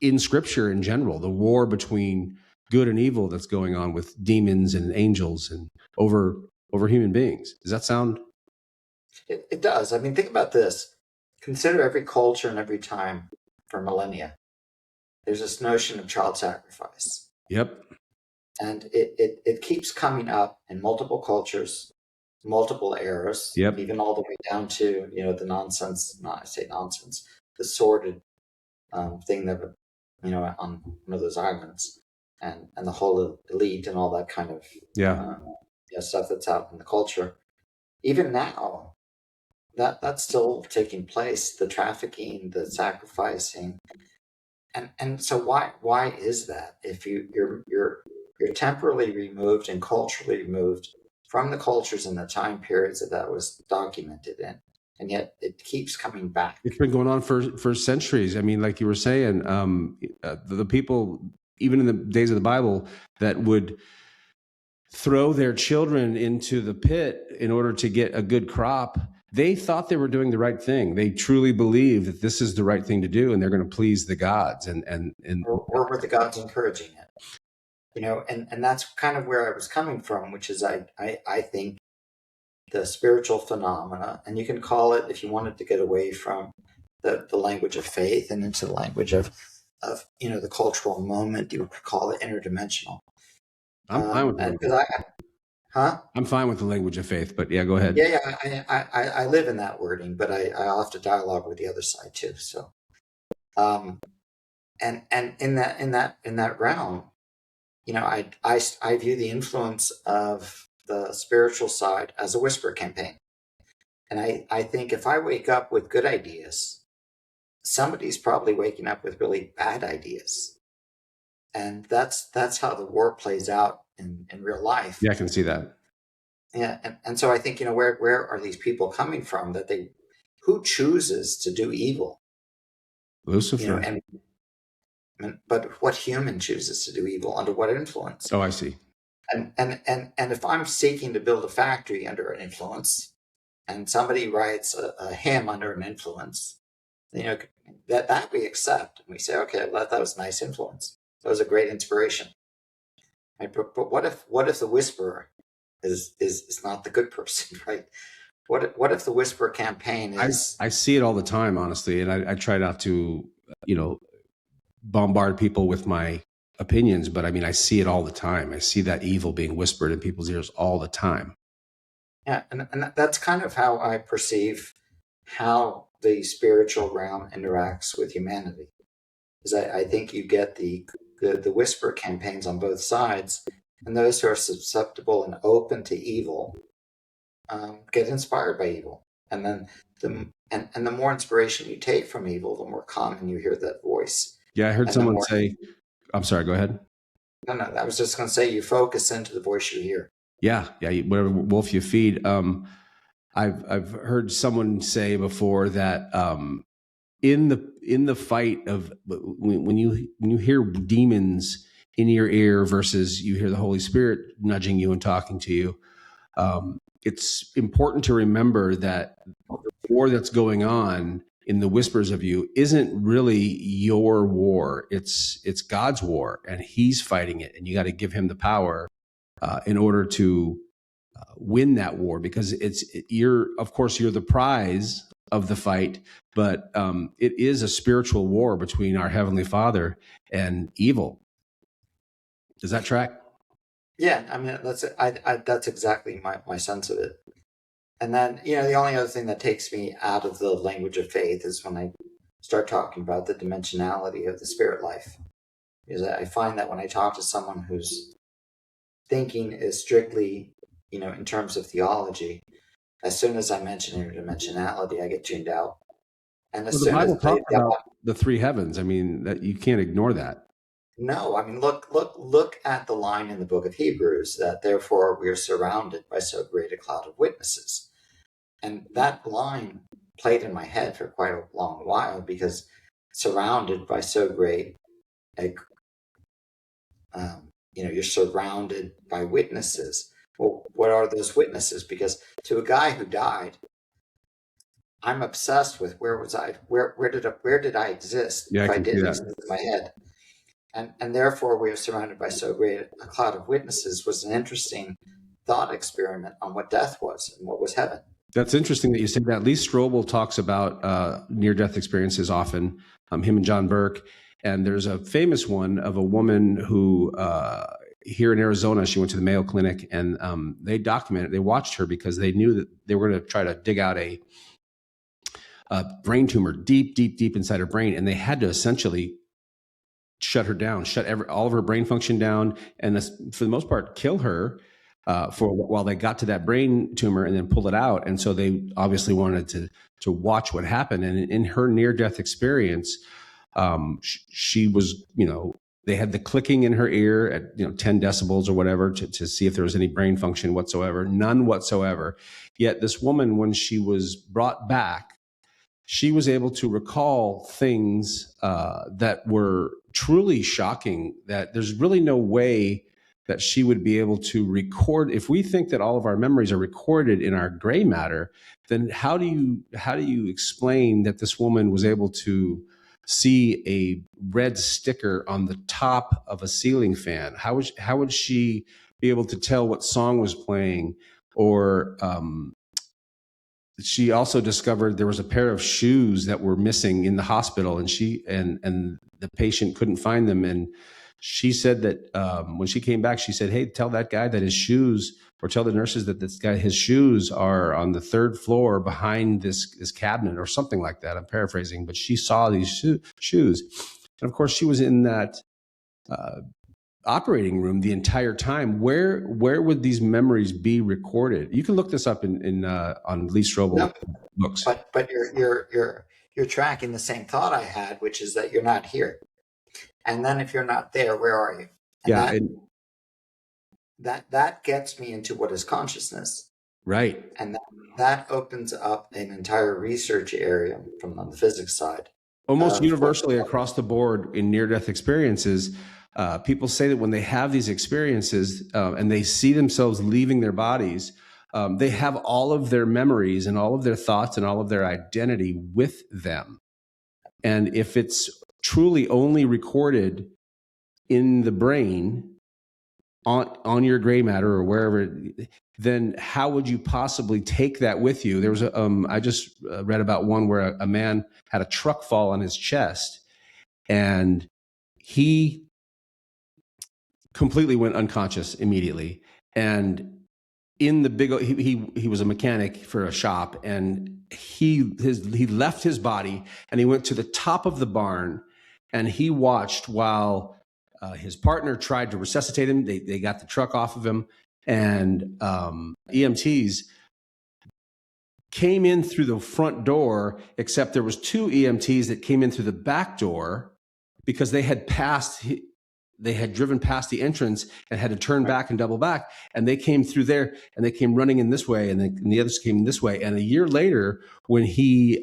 Speaker 2: in scripture in general, the war between good and evil that's going on with demons and angels and over human beings. Does that sound?
Speaker 1: It does. Think about this. consider every culture and every time for millennia, there's this notion of child sacrifice.
Speaker 2: Yep.
Speaker 1: And it keeps coming up in multiple cultures, multiple eras,
Speaker 2: Yep.
Speaker 1: even all the way down to, the nonsense, not I say nonsense, the sordid thing that, on one of those islands, and the whole elite and all that kind of
Speaker 2: Yeah.
Speaker 1: stuff that's out in the culture. Even now, that's still taking place. The trafficking, the sacrificing, and so why is that? If you're temporally removed and culturally removed from the cultures and the time periods that was documented in, and yet it keeps coming back.
Speaker 2: It's been going on for centuries. I mean, like you were saying, the people, even in the days of the Bible, that would throw their children into the pit in order to get a good crop, they thought they were doing the right thing. They truly believed that this is the right thing to do, and they're going to please the gods.
Speaker 1: Or were the gods encouraging it? And that's kind of where I was coming from, which is I think the spiritual phenomena, and you can call it, if you wanted to get away from the language of faith and into the language of the cultural moment, you would call it interdimensional.
Speaker 2: I'm fine with that. I'm fine with the language of faith, but yeah, go ahead.
Speaker 1: Yeah, I live in that wording, but I'll have to dialogue with the other side too. So, and in that realm, I view the influence of the spiritual side as a whisper campaign. And I think if I wake up with good ideas, somebody's probably waking up with really bad ideas. And that's how the war plays out in real life.
Speaker 2: Yeah, I can see that.
Speaker 1: Yeah. And so I think, where are these people coming from who chooses to do evil?
Speaker 2: Lucifer.
Speaker 1: But what human chooses to do evil? Under what influence?
Speaker 2: Oh, I see.
Speaker 1: And if I'm seeking to build a factory under an influence, and somebody writes a hymn under an influence, that we accept, and we say, okay, well, that was a nice influence. That was a great inspiration. Right? But what if the whisperer is not the good person, right? What if the whisper campaign is?
Speaker 2: I see it all the time, honestly, and I try not to, bombard people with my opinions, but I mean, I see it all the time. I see that evil being whispered in people's ears all the time.
Speaker 1: Yeah, and that's kind of how I perceive how the spiritual realm interacts with humanity. Is I think you get the whisper campaigns on both sides, and those who are susceptible and open to evil get inspired by evil, and then the more inspiration you take from evil, the more common you hear that voice.
Speaker 2: Yeah, I heard someone say, I'm sorry, go ahead.
Speaker 1: No, I was just going to say, you focus into the voice you hear.
Speaker 2: Yeah, whatever wolf you feed. I've heard someone say before that in the fight of when you hear demons in your ear versus you hear the Holy Spirit nudging you and talking to you, it's important to remember that the war that's going on in the whispers of you isn't really your war. It's God's war, and He's fighting it, and you got to give Him the power in order to win that war, because you're the prize of the fight, but it is a spiritual war between our Heavenly Father and evil. Does that track?
Speaker 1: Yeah, I mean, that's exactly my sense of it. And then, the only other thing that takes me out of the language of faith is when I start talking about the dimensionality of the spirit life. Because I find that when I talk to someone whose thinking is strictly, in terms of theology, as soon as I mention interdimensionality, I get tuned out. And
Speaker 2: the Bible talks about the three heavens. I mean, that you can't ignore that.
Speaker 1: No, I mean, look at the line in the book of Hebrews that therefore we are surrounded by so great a cloud of witnesses. And that line played in my head for quite a long while, because surrounded by so great you're surrounded by witnesses. Well, what are those witnesses? Because to a guy who died, I'm obsessed with where was I? Where did I exist?
Speaker 2: Yeah,
Speaker 1: if
Speaker 2: I
Speaker 1: didn't exist in my head. And therefore we are surrounded by so great a cloud of witnesses was an interesting thought experiment on what death was and what was heaven.
Speaker 2: That's interesting that you say that. Lee Strobel talks about near-death experiences often, him and John Burke. And there's a famous one of a woman who, here in Arizona, she went to the Mayo Clinic, and they documented, they watched her because they knew that they were going to try to dig out a brain tumor deep, deep, deep inside her brain. And they had to essentially shut her down, all of her brain function down, and for the most part, kill her for while they got to that brain tumor and then pull it out. And so they obviously wanted to watch what happened. And in her near-death experience, she was, they had the clicking in her ear at 10 decibels or whatever to see if there was any brain function whatsoever. None whatsoever. Yet this woman, when she was brought back, she was able to recall things that were truly shocking, that there's really no way that she would be able to record. If we think that all of our memories are recorded in our gray matter, then how do you explain that this woman was able to see a red sticker on the top of a ceiling fan? How would she be able to tell what song was playing? Or she also discovered there was a pair of shoes that were missing in the hospital, and she and the patient couldn't find them. And she said that when she came back, she said, "Hey, tell that guy that his shoes, or tell the nurses that his shoes are on the third floor behind this cabinet," or something like that. I'm paraphrasing, but she saw these shoes, and of course, she was in that operating room the entire time. Where would these memories be recorded? You can look this up on Lee Strobel books.
Speaker 1: But you're tracking the same thought I had, which is that you're not here. And then if you're not there, where are you? And that gets me into what is consciousness.
Speaker 2: Right.
Speaker 1: And that opens up an entire research area from on the physics side.
Speaker 2: Almost universally across the board in near-death experiences, people say that when they have these experiences and they see themselves leaving their bodies, they have all of their memories and all of their thoughts and all of their identity with them. And if it's truly only recorded in the brain on your gray matter or wherever, then how would you possibly take that with you? There was I just read about one where a man had a truck fall on his chest, and he completely went unconscious immediately. And in the big, he was a mechanic for a shop, and he left his body and he went to the top of the barn, and he watched while his partner tried to resuscitate him. They got the truck off of him, and EMTs came in through the front door, except there was two EMTs that came in through the back door because they had driven past the entrance and had to turn back and double back. And they came through there, and they came running in this way, and the others came this way. And a year later, when he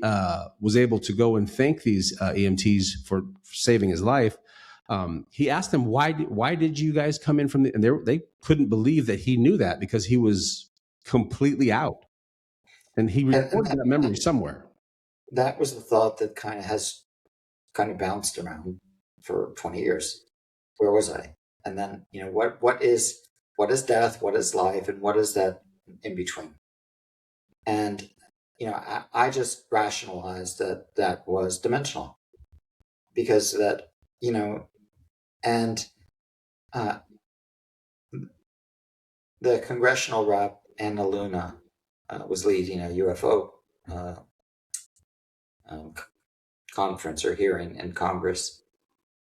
Speaker 2: was able to go and thank these EMTs for saving his life, he asked them, why did you guys come in from and they couldn't believe that he knew that, because he was completely out. And he recorded that memory somewhere.
Speaker 1: That was the thought that kind of bounced around for 20 years. Where was I? And then, what is death? What is life? And what is that in between? And, I just rationalized that was dimensional, because that, and the congressional rep, Anna Luna, was leading a UFO conference or hearing in Congress.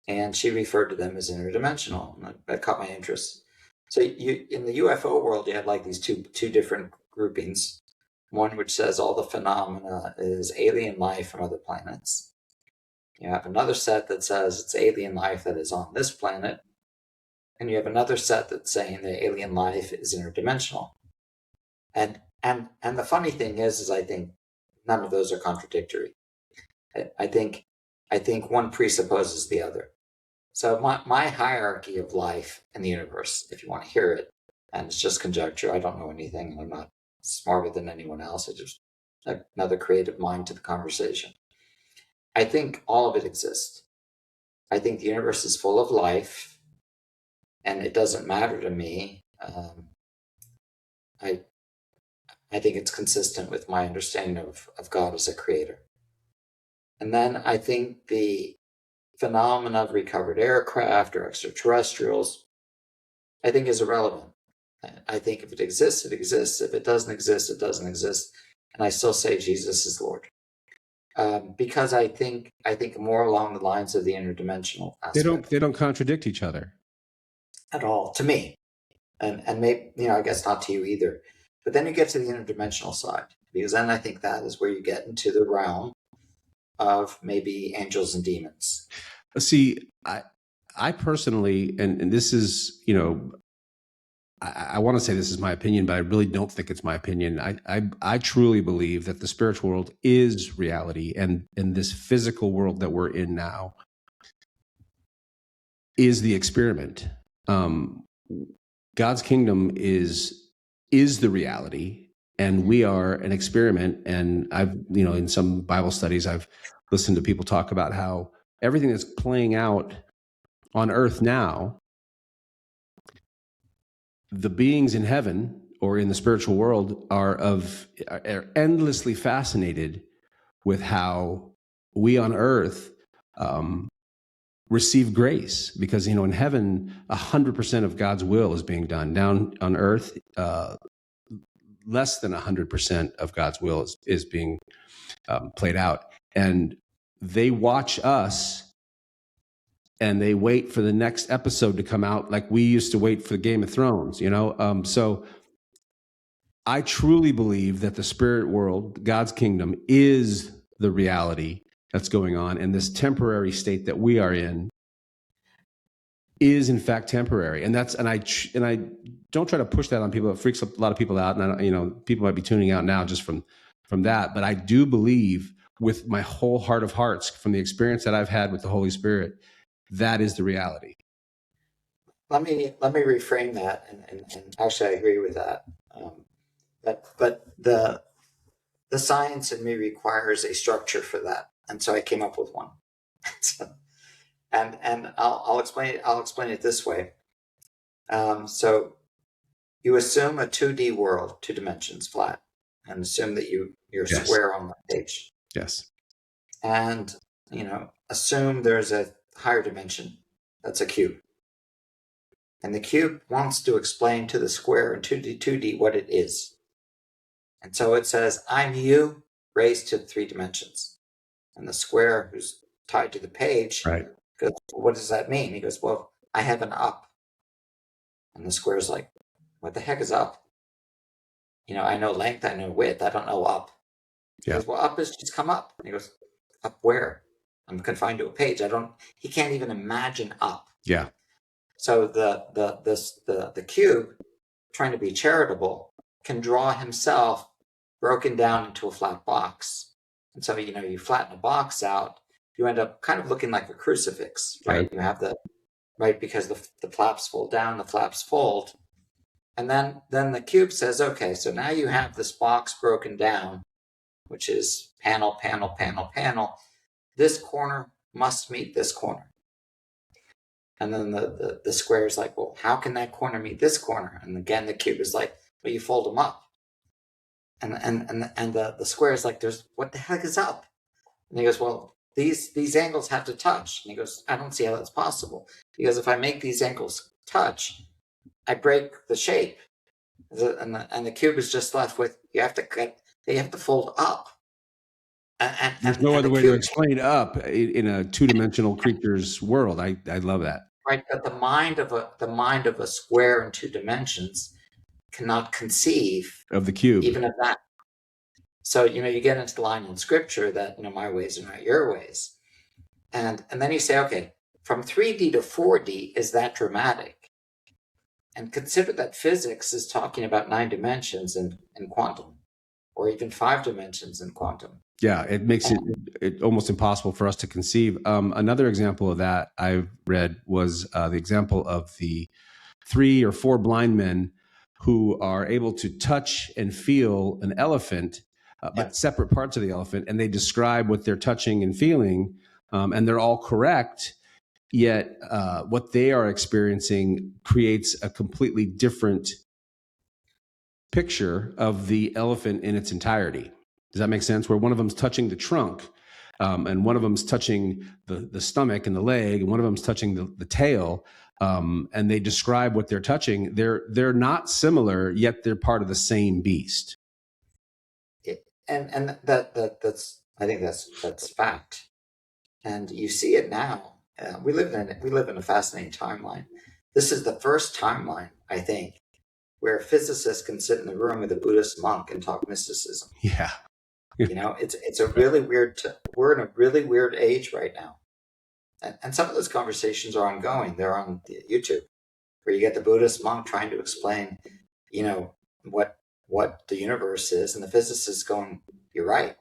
Speaker 1: And she referred to them as interdimensional. And that caught my interest. So in the UFO world, you have like these two different groupings. One which says all the phenomena is alien life from other planets. You have another set that says it's alien life that is on this planet. And you have another set that's saying that alien life is interdimensional. And the funny thing is I think none of those are contradictory. I think one presupposes the other. So my hierarchy of life in the universe, if you want to hear it, and it's just conjecture, I don't know anything, and I'm not smarter than anyone else. It's just another creative mind to the conversation. I think all of it exists. I think the universe is full of life, and it doesn't matter to me. I think it's consistent with my understanding of God as a creator. And then I think the phenomena of recovered aircraft or extraterrestrials, I think is irrelevant. I think if it exists, it exists. If it doesn't exist, it doesn't exist. And I still say Jesus is Lord. Because I think more along the lines of the interdimensional aspect.
Speaker 2: They don't contradict each other
Speaker 1: At all, to me. And maybe, I guess not to you either. But then you get to the interdimensional side, because then I think that is where you get into the realm of maybe angels and demons.
Speaker 2: See, I personally, and this is, I want to say this is my opinion, but I really don't think it's my opinion. I truly believe that the spiritual world is reality, and this physical world that we're in now is the experiment. God's kingdom is the reality, and we are an experiment. And I've, in some Bible studies, I've listened to people talk about how everything that's playing out on earth now, the beings in heaven or in the spiritual world are endlessly fascinated with how we on earth receive grace, because in heaven 100% of God's will is being done. Down on earth, less than 100% of God's will is being played out, and they watch us. And they wait for the next episode to come out, like we used to wait for Game of Thrones, So I truly believe that the spirit world, God's kingdom, is the reality that's going on, and this temporary state that we are in is in fact temporary. And I don't try to push that on people. It freaks a lot of people out, and people might be tuning out now just from that. But I do believe, with my whole heart of hearts, from the experience that I've had with the Holy Spirit, that is the reality.
Speaker 1: Let me reframe that, and actually I agree with that. But the science in me requires a structure for that, and so I came up with one. and I'll explain it. I'll explain it this way. So you assume a 2D world, 2 dimensions, flat, and assume that you're
Speaker 2: Yes.
Speaker 1: square on the page.
Speaker 2: Yes.
Speaker 1: And assume there's a higher dimension that's a cube, and the cube wants to explain to the square in 2D what it is. And so it says, I'm you raised to 3 dimensions. And the square, who's tied to the page,
Speaker 2: Right,
Speaker 1: goes, well, what does that mean? He goes, well, I have an up. And the square's like, what the heck is up? I know length, I know width, I don't know up. He goes, well, up is just come up. And he goes, up where? I'm confined to a page. He can't even imagine up.
Speaker 2: Yeah.
Speaker 1: So the cube, trying to be charitable, can draw himself broken down into a flat box. And so, you flatten a box out, you end up kind of looking like a crucifix, right? You have because the flaps fold down, the flaps fold. And then the cube says, okay, so now you have this box broken down, which is panel, panel, panel, panel. This corner must meet this corner. And then the square is like, well, how can that corner meet this corner? And again, the cube is like, well, you fold them up. And the square is like, what the heck is up? And he goes, well, these angles have to touch. And he goes, I don't see how that's possible. Because if I make these angles touch, I break the shape. And the cube is just left with, they have to fold up.
Speaker 2: There's no other way to explain up in a 2-dimensional creature's world. I love that.
Speaker 1: Right, but the mind of a square in 2 dimensions cannot conceive
Speaker 2: of the cube,
Speaker 1: even of that. So you get into the line in Scripture that my ways are not your ways, and then you say, okay, from 3D to 4D, is that dramatic? And consider that physics is talking about 9 dimensions in quantum, or even 5 dimensions in quantum.
Speaker 2: Yeah, it makes it almost impossible for us to conceive. Another example of that I've read was the example of the 3 or 4 blind men who are able to touch and feel an elephant, but separate parts of the elephant, and they describe what they're touching and feeling, and they're all correct. Yet what they are experiencing creates a completely different picture of the elephant in its entirety. Does that make sense? Where one of them's touching the trunk, and one of them's touching the stomach and the leg, and one of them's touching the tail, and they describe what they're touching. They're not similar, yet they're part of the same beast.
Speaker 1: And that's I think that's fact, and you see it now. We live in a fascinating timeline. This is the first timeline, I think, where physicists can sit in the room with a Buddhist monk and talk mysticism.
Speaker 2: Yeah.
Speaker 1: It's a really weird. We're in a really weird age right now, and some of those conversations are ongoing. They're on YouTube, where you get the Buddhist monk trying to explain, what the universe is, and the physicist going, "You're right.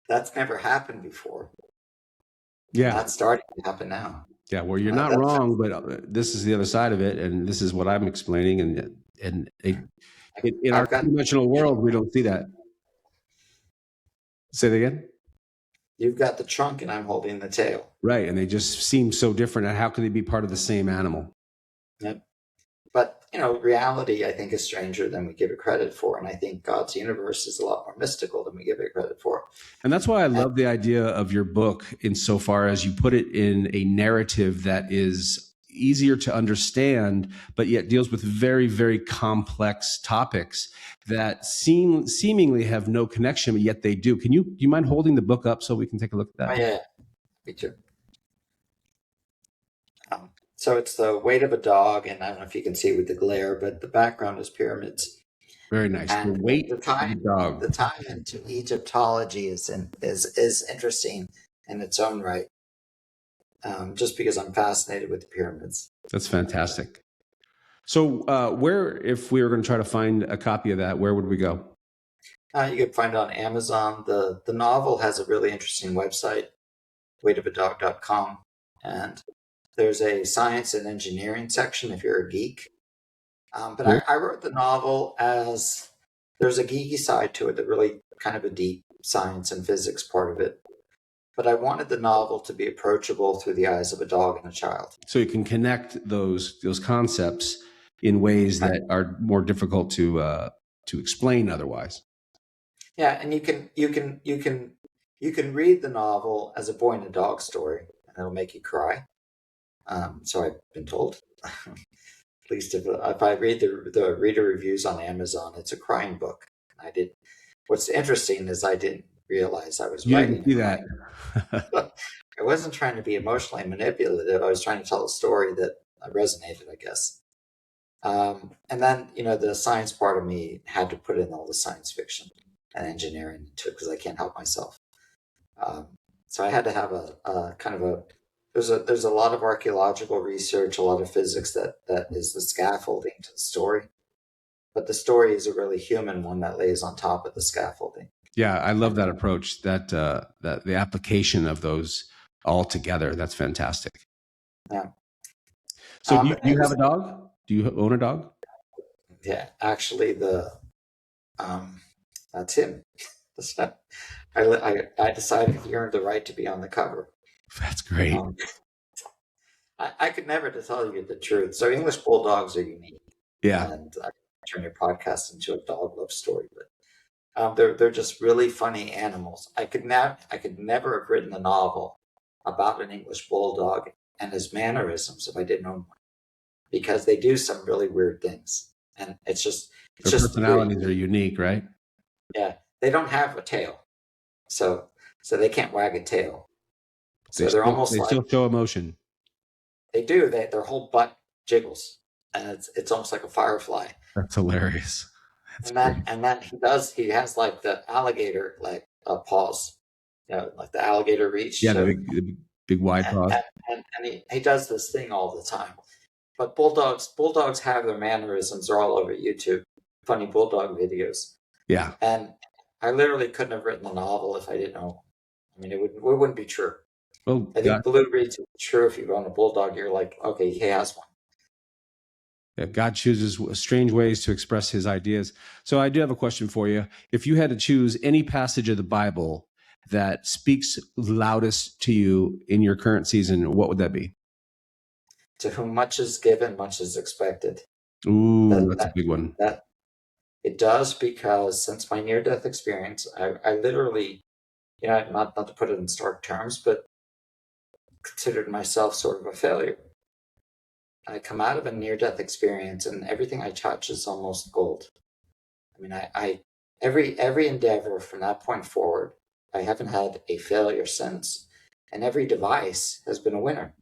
Speaker 1: That's never happened before."
Speaker 2: Yeah,
Speaker 1: that's starting to happen now.
Speaker 2: Yeah, well, you're not wrong, but this is the other side of it, and this is what I'm explaining. And in our two-dimensional world, we don't see that. Say that again?
Speaker 1: You've got the trunk, and I'm holding the tail.
Speaker 2: Right, and they just seem so different. And how can they be part of the same animal?
Speaker 1: Yep. But, reality, I think, is stranger than we give it credit for. And I think God's universe is a lot more mystical than we give it credit for.
Speaker 2: And that's why I love the idea of your book, insofar as you put it in a narrative that is easier to understand, but yet deals with very, very complex topics that seemingly have no connection, but yet they do. Do you mind holding the book up so we can take a look at that?
Speaker 1: Oh, yeah. Me too. So it's the weight of a dog, and I don't know if you can see with the glare, but the background is pyramids.
Speaker 2: Very nice.
Speaker 1: And
Speaker 2: the weight of the dog.
Speaker 1: The tie into Egyptology is interesting in its own right. Just because I'm fascinated with the pyramids.
Speaker 2: That's fantastic. So, if we were going to try to find a copy of that, where would we go?
Speaker 1: You could find it on Amazon. The novel has a really interesting website, weightofadog.com, and there's a science and engineering section if you're a geek. But I wrote the novel as there's a geeky side to it, that really kind of a deep science and physics part of it. But I wanted the novel to be approachable through the eyes of a dog and a child.
Speaker 2: So you can connect those concepts in ways that are more difficult to explain otherwise.
Speaker 1: Yeah, and you can read the novel as a boy and a dog story, and it'll make you cry. So I've been told. At least if I read the reader reviews on Amazon, it's a crying book. I did. What's interesting is I didn't realize I was writing.
Speaker 2: You didn't see
Speaker 1: that. I wasn't trying to be emotionally manipulative. I was trying to tell a story that resonated, I guess. And then, the science part of me had to put in all the science fiction and engineering into it because I can't help myself. So I had to have a kind of a. There's a lot of archaeological research, a lot of physics that is the scaffolding to the story, but the story is a really human one that lays on top of the scaffolding.
Speaker 2: Yeah, I love that approach. That the application of those all together. That's fantastic.
Speaker 1: Yeah.
Speaker 2: So do you have a dog? Do you own a dog?
Speaker 1: Yeah, actually, that's him. I decided he earned the right to be on the cover.
Speaker 2: That's great.
Speaker 1: I could never tell you the truth. So English bulldogs are unique.
Speaker 2: Yeah.
Speaker 1: And I turn your podcast into a dog love story, but they're just really funny animals. I could never have written a novel about an English bulldog and his mannerisms if I didn't own one, because they do some really weird things, and it's just
Speaker 2: their personalities are unique, right?
Speaker 1: Yeah, they don't have a tail, so they can't wag a tail. So they
Speaker 2: still show emotion.
Speaker 1: They do. Their whole butt jiggles, and it's almost like a firefly.
Speaker 2: That's hilarious.
Speaker 1: And then he has like the alligator paws, like the alligator reach.
Speaker 2: Yeah, the big wide paws.
Speaker 1: And he does this thing all the time. But bulldogs have their mannerisms. They're all over YouTube. Funny bulldog videos.
Speaker 2: Yeah.
Speaker 1: And I literally couldn't have written the novel if I didn't know. I mean, it wouldn't be true.
Speaker 2: Well,
Speaker 1: I think Blue reads it true. If you own a bulldog, you're like, okay, he has one.
Speaker 2: Yeah, God chooses strange ways to express his ideas. So I do have a question for you. If you had to choose any passage of the Bible that speaks loudest to you in your current season, what would that be?
Speaker 1: To whom much is given, much is expected.
Speaker 2: Ooh, that's a big one.
Speaker 1: It does, because since my near-death experience, I literally, not to put it in stark terms, but considered myself sort of a failure. I come out of a near-death experience, and everything I touch is almost gold. I mean, every endeavor from that point forward, I haven't had a failure since, and every device has been a winner,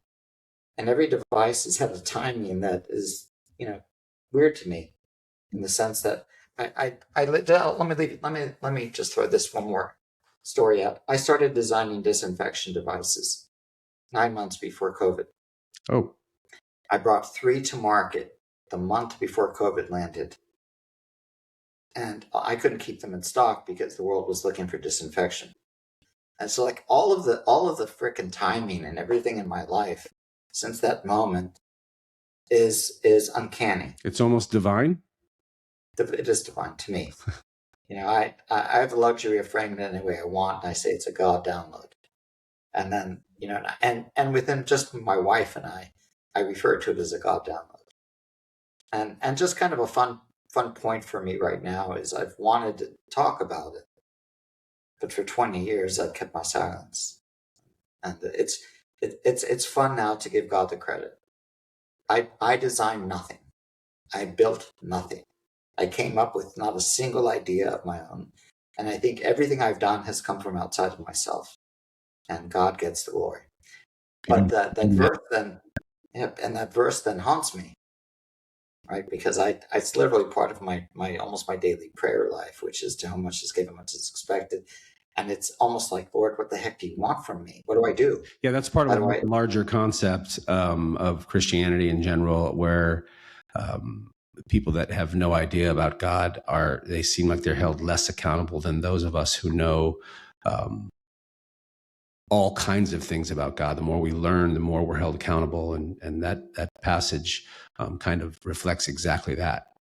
Speaker 1: and every device has had a timing that is, weird to me, in the sense that let me just throw this one more story out. I started designing disinfection devices 9 months before COVID.
Speaker 2: Oh,
Speaker 1: I brought 3 to market the month before COVID landed. And I couldn't keep them in stock because the world was looking for disinfection. And so, like, all of the frickin' timing and everything in my life since that moment is uncanny.
Speaker 2: it's almost divine.
Speaker 1: It is divine to me. I have the luxury of framing it any way I want, and I say it's a God download. And then, and within just my wife and I refer to it as a God download. And just kind of a fun point for me right now is I've wanted to talk about it, but for 20 years I've kept my silence. And it's fun now to give God the credit. I designed nothing. I built nothing. I came up with not a single idea of my own. And I think everything I've done has come from outside of myself. And God gets the glory. But that verse then, and that verse then haunts me, right? Because it's literally part of my almost my daily prayer life, which is, to whom much is given, much is expected. And it's almost like, Lord, what the heck do you want from me? What do I do?
Speaker 2: Yeah, that's part of a larger concept of Christianity in general, where people that have no idea about God they seem like they're held less accountable than those of us who know all kinds of things about God. The more we learn, the more we're held accountable, and that passage kind of reflects exactly that.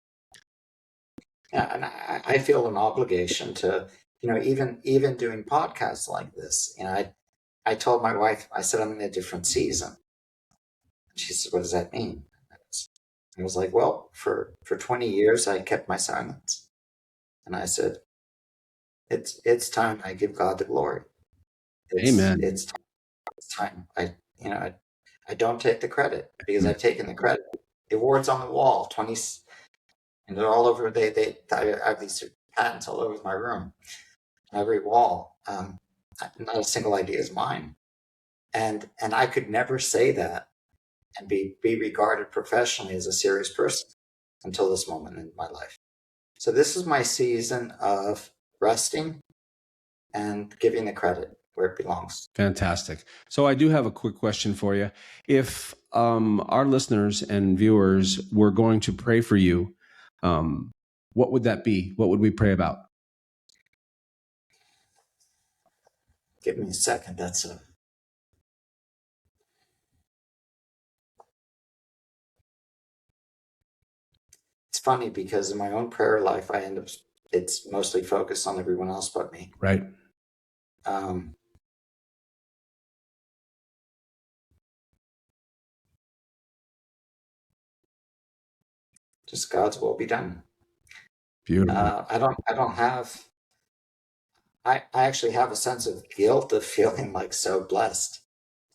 Speaker 1: Yeah, and I feel an obligation to, even doing podcasts like this. I told my wife, I said, I'm in a different season. And she said, what does that mean? I was like, well, for 20 years, I kept my silence. And I said, it's time I give God the glory.
Speaker 2: Amen.
Speaker 1: It's time. I don't take the credit, because I've taken the credit. The awards on the wall, 20, and they're all over. I have these patents all over my room, every wall. Not a single idea is mine. And I could never say that and be regarded professionally as a serious person until this moment in my life. So this is my season of resting and giving the credit where it belongs.
Speaker 2: Fantastic. So I do have a quick question for you. If our listeners and viewers were going to pray for you, what would that be? What would we pray about?
Speaker 1: Give me a second. It's funny, because in my own prayer life, I end up, it's mostly focused on everyone else but me.
Speaker 2: Right.
Speaker 1: Just God's will be done.
Speaker 2: Beautiful.
Speaker 1: I actually have a sense of guilt of feeling like so blessed.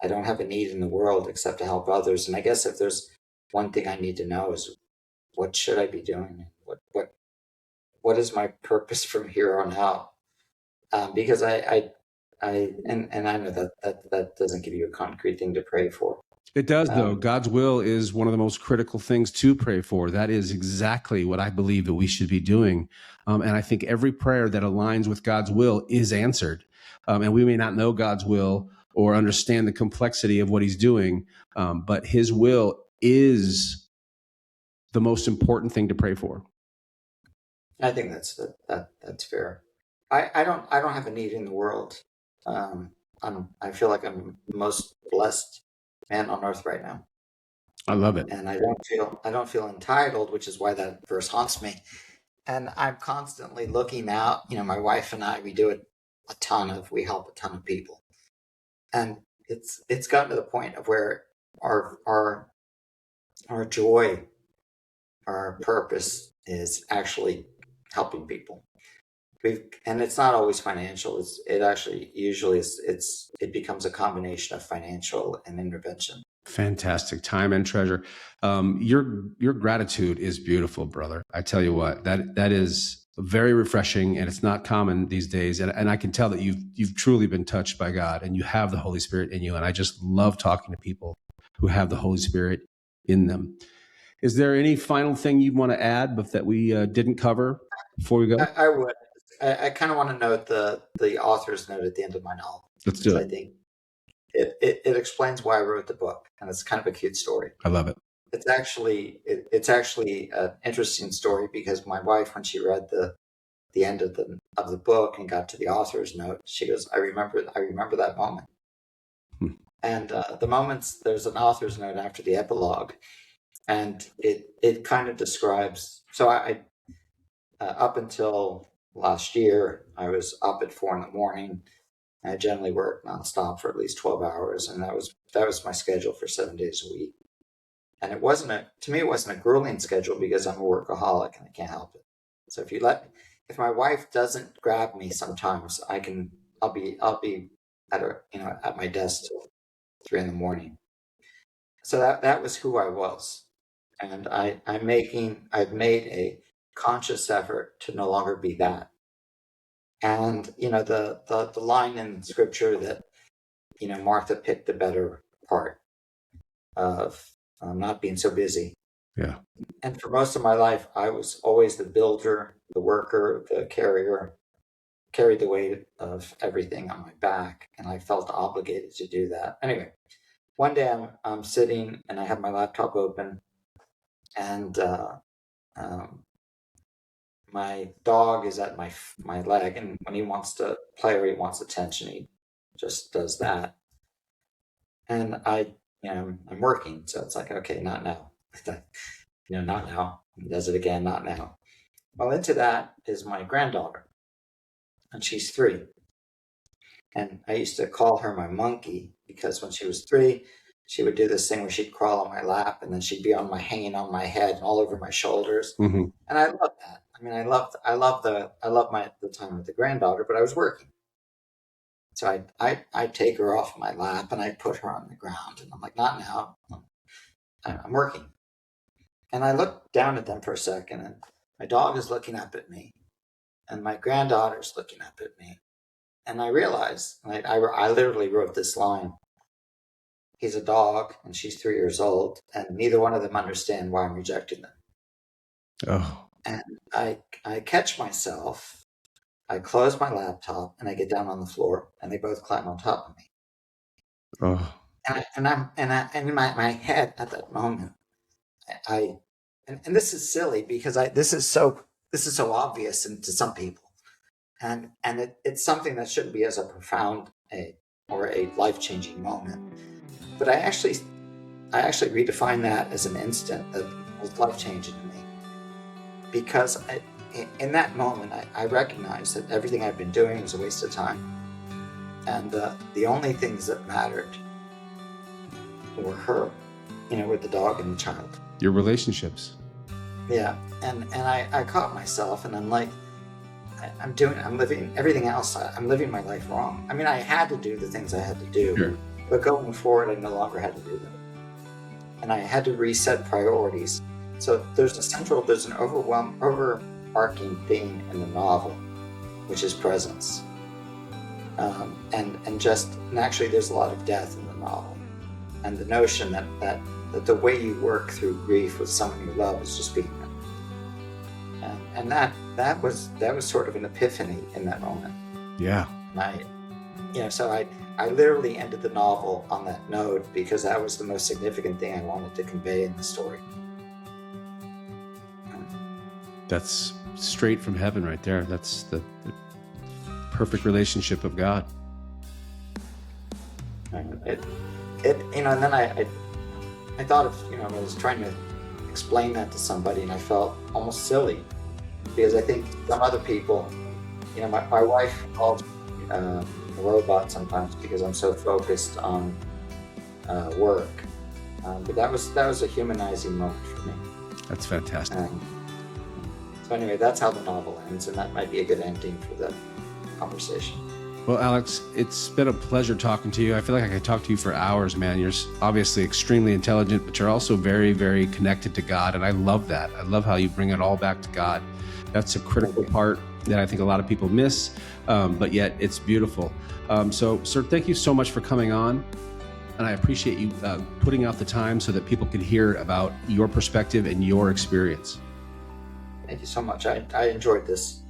Speaker 1: I don't have a need in the world except to help others. And I guess if there's one thing I need to know is, what should I be doing? What is my purpose from here on out? Because I know that doesn't give you a concrete thing to pray for.
Speaker 2: It does, though. God's will is one of the most critical things to pray for. That is exactly what I believe that we should be doing. And I think every prayer that aligns with God's will is answered. And we may not know God's will or understand the complexity of what he's doing, but his will is the most important thing to pray for.
Speaker 1: I think that's fair. I don't have a need in the world. I feel like I'm the most blessed man on earth right now.
Speaker 2: I love it.
Speaker 1: And I don't feel entitled, which is why that verse haunts me. And I'm constantly looking out. My wife and I, we do it we help a ton of people. And it's gotten to the point of where our joy, our purpose is actually helping people. And it's not always financial. It becomes a combination of financial and intervention.
Speaker 2: Fantastic time and treasure. Your gratitude is beautiful, brother. I tell you what, that is very refreshing, and it's not common these days. And I can tell that you've truly been touched by God, and you have the Holy Spirit in you. And I just love talking to people who have the Holy Spirit in them. Is there any final thing you want to add that we didn't cover before we go?
Speaker 1: I would. I kind of want to note the author's note at the end of my novel.
Speaker 2: Let's do it.
Speaker 1: I think it explains why I wrote the book, and it's kind of a cute story.
Speaker 2: I love it.
Speaker 1: It's actually an interesting story because my wife, when she read the end of the book and got to the author's note, she goes, I remember that moment. And the moments, there's an author's note after the epilogue, and it kind of describes. So I up until last year, I was up at 4 a.m. I generally worked nonstop for at least 12 hours, and that was my schedule for 7 days a week. And it wasn't a grueling schedule because I'm a workaholic and I can't help it. So if my wife doesn't grab me sometimes, I'll be at my desk till 3 a.m. So that was who I was. And I've made a conscious effort to no longer be that. And, the line in scripture that, Martha picked the better part of not being so busy.
Speaker 2: Yeah.
Speaker 1: And for most of my life, I was always the builder, the worker, the carrier, carried the weight of everything on my back. And I felt obligated to do that. Anyway, one day I'm sitting and I have my laptop open, and my dog is at my leg, and when he wants to play or he wants attention, he just does that. And I'm working, so it's like, okay, not now. Not now. He does it again, not now. Well, into that is my granddaughter, and she's 3. And I used to call her my monkey because when she was 3, she would do this thing where she'd crawl on my lap, and then she'd be hanging on my head and all over my shoulders.
Speaker 2: Mm-hmm.
Speaker 1: And I love that. I mean, I love the time with the granddaughter, but I was working. So I'd take her off my lap and I'd put her on the ground, and I'm like, not now. I'm working. And I looked down at them for a second, and my dog is looking up at me, and my granddaughter's looking up at me. And I realized, I literally wrote this line: he's a dog and she's 3 years old, and neither one of them understand why I'm rejecting them.
Speaker 2: Oh.
Speaker 1: And I catch myself, I close my laptop, and I get down on the floor, and they both climb on top of me.
Speaker 2: Oh.
Speaker 1: And in my head at that moment, and this is silly because this is so obvious to some people, and it's something that shouldn't be as a profound or a life-changing moment, but I actually redefine that as an instant that was life-changing to me, because in that moment I recognized that everything I'd been doing was a waste of time, and the only things that mattered were her, with the dog and the child.
Speaker 2: Your relationships.
Speaker 1: Yeah, and I caught myself, and I'm like, I'm living everything else. I'm living my life wrong. I mean, I had to do the things I had to do,
Speaker 2: Sure.
Speaker 1: But going forward, I no longer had to do them, and I had to reset priorities. So there's an overarching theme in the novel, which is presence, and actually there's a lot of death in the novel, and the notion that the way you work through grief with someone you love is just being there. And that was sort of an epiphany in that moment.
Speaker 2: Yeah.
Speaker 1: And so I literally ended the novel on that note because that was the most significant thing I wanted to convey in the story.
Speaker 2: That's straight from heaven right there. That's the perfect relationship of God.
Speaker 1: And then I thought of, I was trying to explain that to somebody, and I felt almost silly because I think some other people, my wife calls me a robot sometimes because I'm so focused on work. But that was a humanizing moment for me.
Speaker 2: That's fantastic.
Speaker 1: So So anyway, that's how the novel ends, and that might be a good ending for the conversation.
Speaker 2: Well, Alex, it's been a pleasure talking to you. I feel like I could talk to you for hours, man. You're obviously extremely intelligent, but you're also very, very connected to God. And I love that. I love how you bring it all back to God. That's a critical part that I think a lot of people miss, but yet it's beautiful. So, sir, thank you so much for coming on. And I appreciate you putting out the time so that people could hear about your perspective and your experience.
Speaker 1: Thank you so much. I enjoyed this.